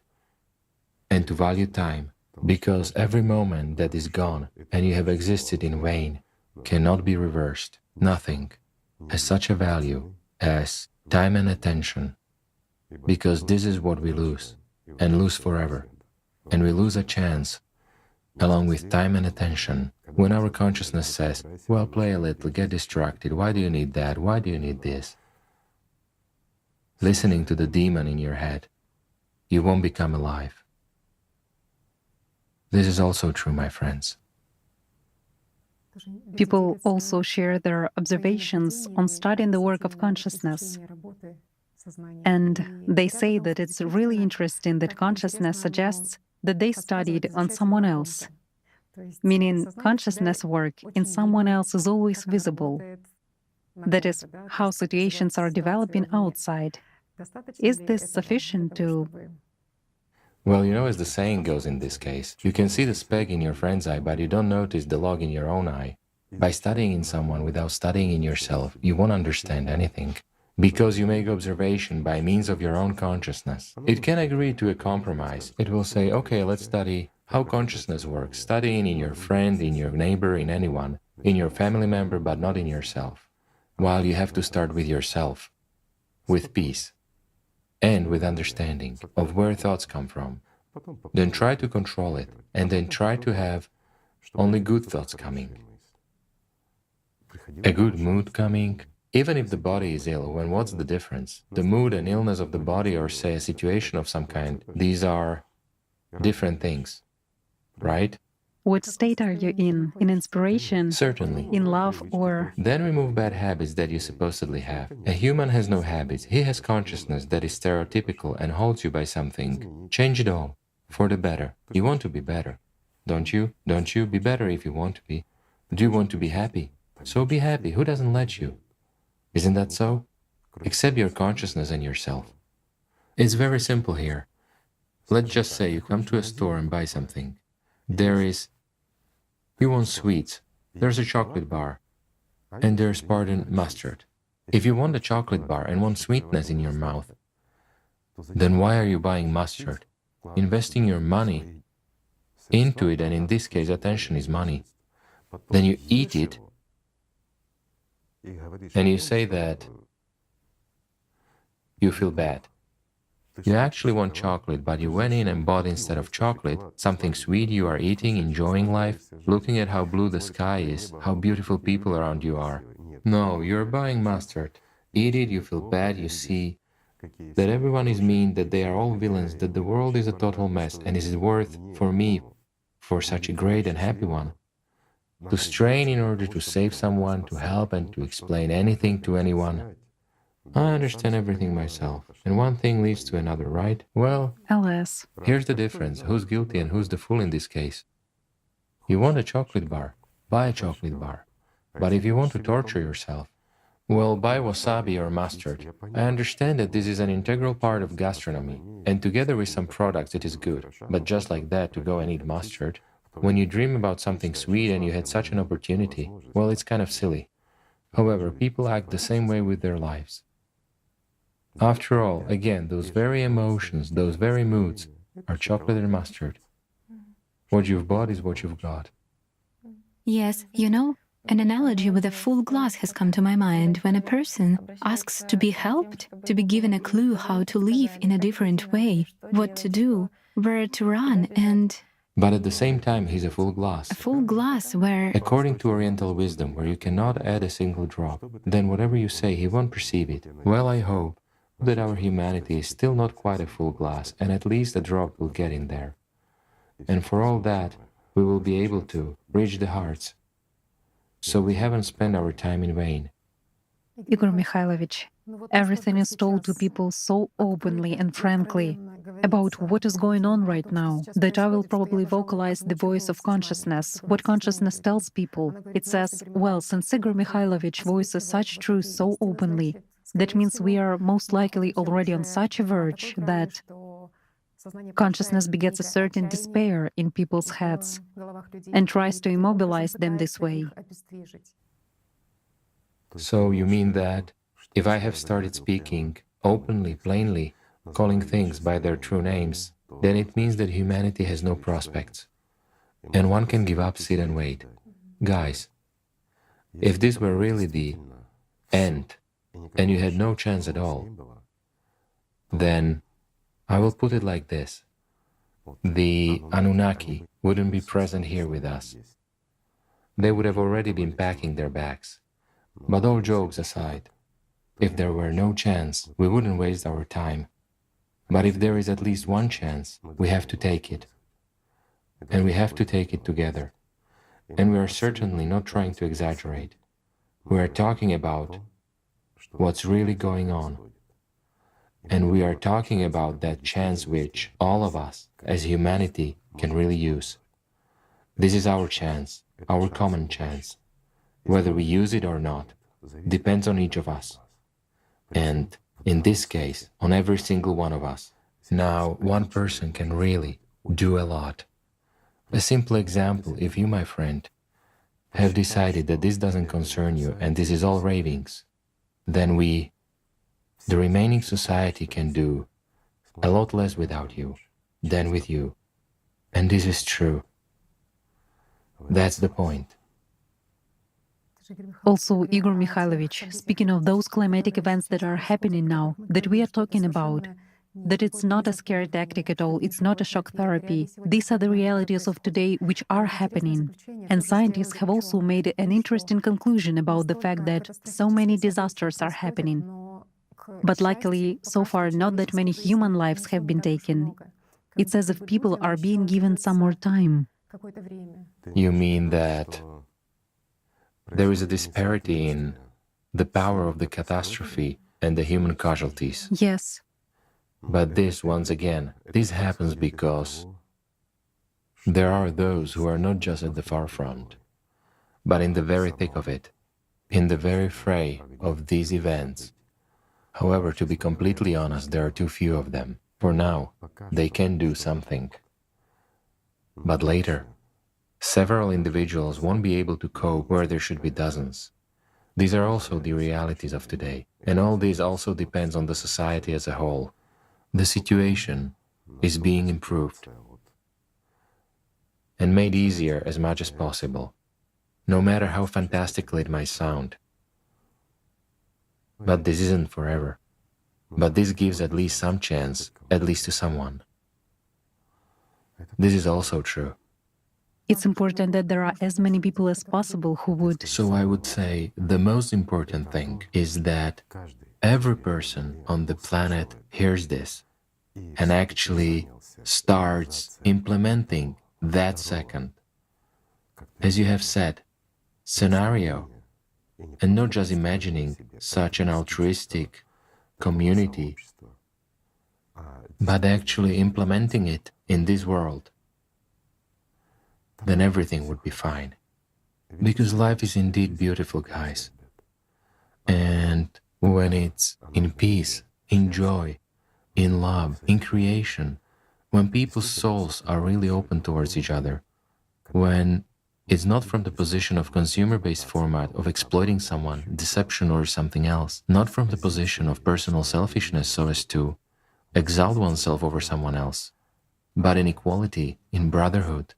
and to value time, because every moment that is gone and you have existed in vain cannot be reversed. Nothing has such a value as time and attention, because this is what we lose, and lose forever. And we lose a chance, along with time and attention, when our consciousness says, well, play a little, get distracted, why do you need that, why do you need this? Listening to the demon in your head, you won't become alive. This is also true, my friends. People also share their observations on studying the work of consciousness. And they say that it's really interesting that consciousness suggests that they studied on someone else, meaning consciousness work in someone else is always visible. That is how situations are developing outside. Is this sufficient to... Well, you know, as the saying goes in this case, you can see the speck in your friend's eye, but you don't notice the log in your own eye. By studying in someone without studying in yourself, you won't understand anything. Because you make observation by means of your own consciousness. It can agree to a compromise. It will say, okay, let's study how consciousness works, studying in your friend, in your neighbor, in anyone, in your family member, but not in yourself. While you have to start with yourself, with peace, and with understanding of where thoughts come from. Then try to control it, and then try to have only good thoughts coming. A good mood coming. Even if the body is ill, when what's the difference? The mood and illness of the body, or say a situation of some kind, these are different things, right? What state are you in? In inspiration? Certainly. In love or... Then remove bad habits that you supposedly have. A human has no habits. He has consciousness that is stereotypical and holds you by something. Change it all, for the better. You want to be better, don't you? Don't you? Be better if you want to be. Do you want to be happy? So be happy. Who doesn't let you? Isn't that so? Accept your consciousness and yourself. It's very simple here. Let's just say you come to a store and buy something. You want sweets, there's a chocolate bar, and there's, mustard. If you want a chocolate bar and want sweetness in your mouth, then why are you buying mustard? Investing your money into it, and in this case, attention is money. Then you eat it, and you say that you feel bad. You actually want chocolate, but you went in and bought, instead of chocolate, something sweet. You are eating, enjoying life, looking at how blue the sky is, how beautiful people around you are. No, you're buying mustard. eat it, you feel bad, you see that everyone is mean, that they are all villains, that the world is a total mess, and is it worth for me, for such a great and happy one, to strain in order to save someone, to help and to explain anything to anyone? I understand everything myself, and one thing leads to another, right? Well, Alas. here's the difference. Who's guilty and who's the fool in this case? You want a chocolate bar? Buy a chocolate bar. But if you want to torture yourself, well, buy wasabi or mustard. I understand that this is an integral part of gastronomy, and together with some products it is good. But just like that, to go and eat mustard, when you dream about something sweet and you had such an opportunity, well, it's kind of silly. However, people act the same way with their lives. After all, again, those very emotions, those very moods, are chocolate and mustard. What you've bought is what you've got. Yes, you know, an analogy with a full glass has come to my mind when a person asks to be helped, to be given a clue how to live in a different way, what to do, where to run, and But at the same time, he's a full glass. a full glass where According to Oriental wisdom, where you cannot add a single drop, then whatever you say, he won't perceive it. Well, I hope that our humanity is still not quite a full glass, and at least a drop will get in there. And for all that, we will be able to reach the hearts. So we haven't spent our time in vain. Igor Mikhailovich, everything is told to people so openly and frankly about what is going on right now that I will probably vocalize the voice of consciousness, what consciousness tells people. It says, well, since Igor Mikhailovich voices such truth so openly, that means we are most likely already on such a verge that consciousness begets a certain despair in people's heads and tries to immobilize them this way. So you mean that if I have started speaking openly, plainly, calling things by their true names, then it means that humanity has no prospects, and one can give up, sit and wait. Guys, if this were really the end, and you had no chance at all, then I will put it like this. The Anunnaki wouldn't be present here with us. They would have already been packing their bags. But all jokes aside, if there were no chance, we wouldn't waste our time. But if there is at least one chance, we have to take it. And we have to take it together. And we are certainly not trying to exaggerate. We are talking about what's really going on. And we are talking about that chance which all of us, as humanity, can really use. This is our chance, our common chance. Whether we use it or not, depends on each of us. And in this case, on every single one of us. Now, one person can really do a lot. A simple example, if you, my friend, have decided that this doesn't concern you and this is all ravings, then we, the remaining society, can do a lot less without you than with you. And this is true. That's the point. Also, Igor Mikhailovich, speaking of those climatic events that are happening now, that we are talking about, that it's not a scare tactic at all, it's not a shock therapy. These are the realities of today which are happening. And scientists have also made an interesting conclusion about the fact that so many disasters are happening. But luckily, so far, not that many human lives have been taken. It's as if people are being given some more time. You mean that there is a disparity in the power of the catastrophe and the human casualties. Yes. But this, once again, this happens because there are those who are not just at the far front, but in the very thick of it, in the very fray of these events. However, to be completely honest, there are too few of them. For now, they can do something. But later, several individuals won't be able to cope where there should be dozens. These are also the realities of today, and all this also depends on the society as a whole. The situation is being improved and made easier as much as possible, no matter how fantastically it might sound. But this isn't forever. But this gives at least some chance, at least to someone. This is also true. It's important that there are as many people as possible who would. So I would say the most important thing is that every person on the planet hears this and actually starts implementing that second, as you have said, scenario, and not just imagining such an altruistic community, but actually implementing it in this world, then everything would be fine. Because life is indeed beautiful, guys. And when it's in peace, in joy, in love, in creation, when people's souls are really open towards each other, when it's not from the position of consumer-based format of exploiting someone, deception or something else, not from the position of personal selfishness so as to exalt oneself over someone else, but in equality, in brotherhood,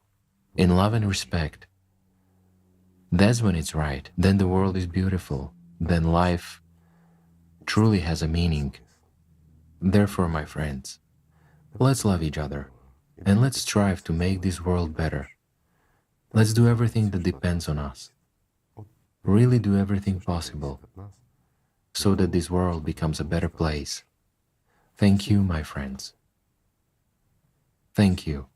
in love and respect, that's when it's right. Then the world is beautiful. Then life truly has a meaning. Therefore, my friends, let's love each other and let's strive to make this world better. Let's do everything that depends on us. Really do everything possible so that this world becomes a better place. Thank you, my friends. Thank you.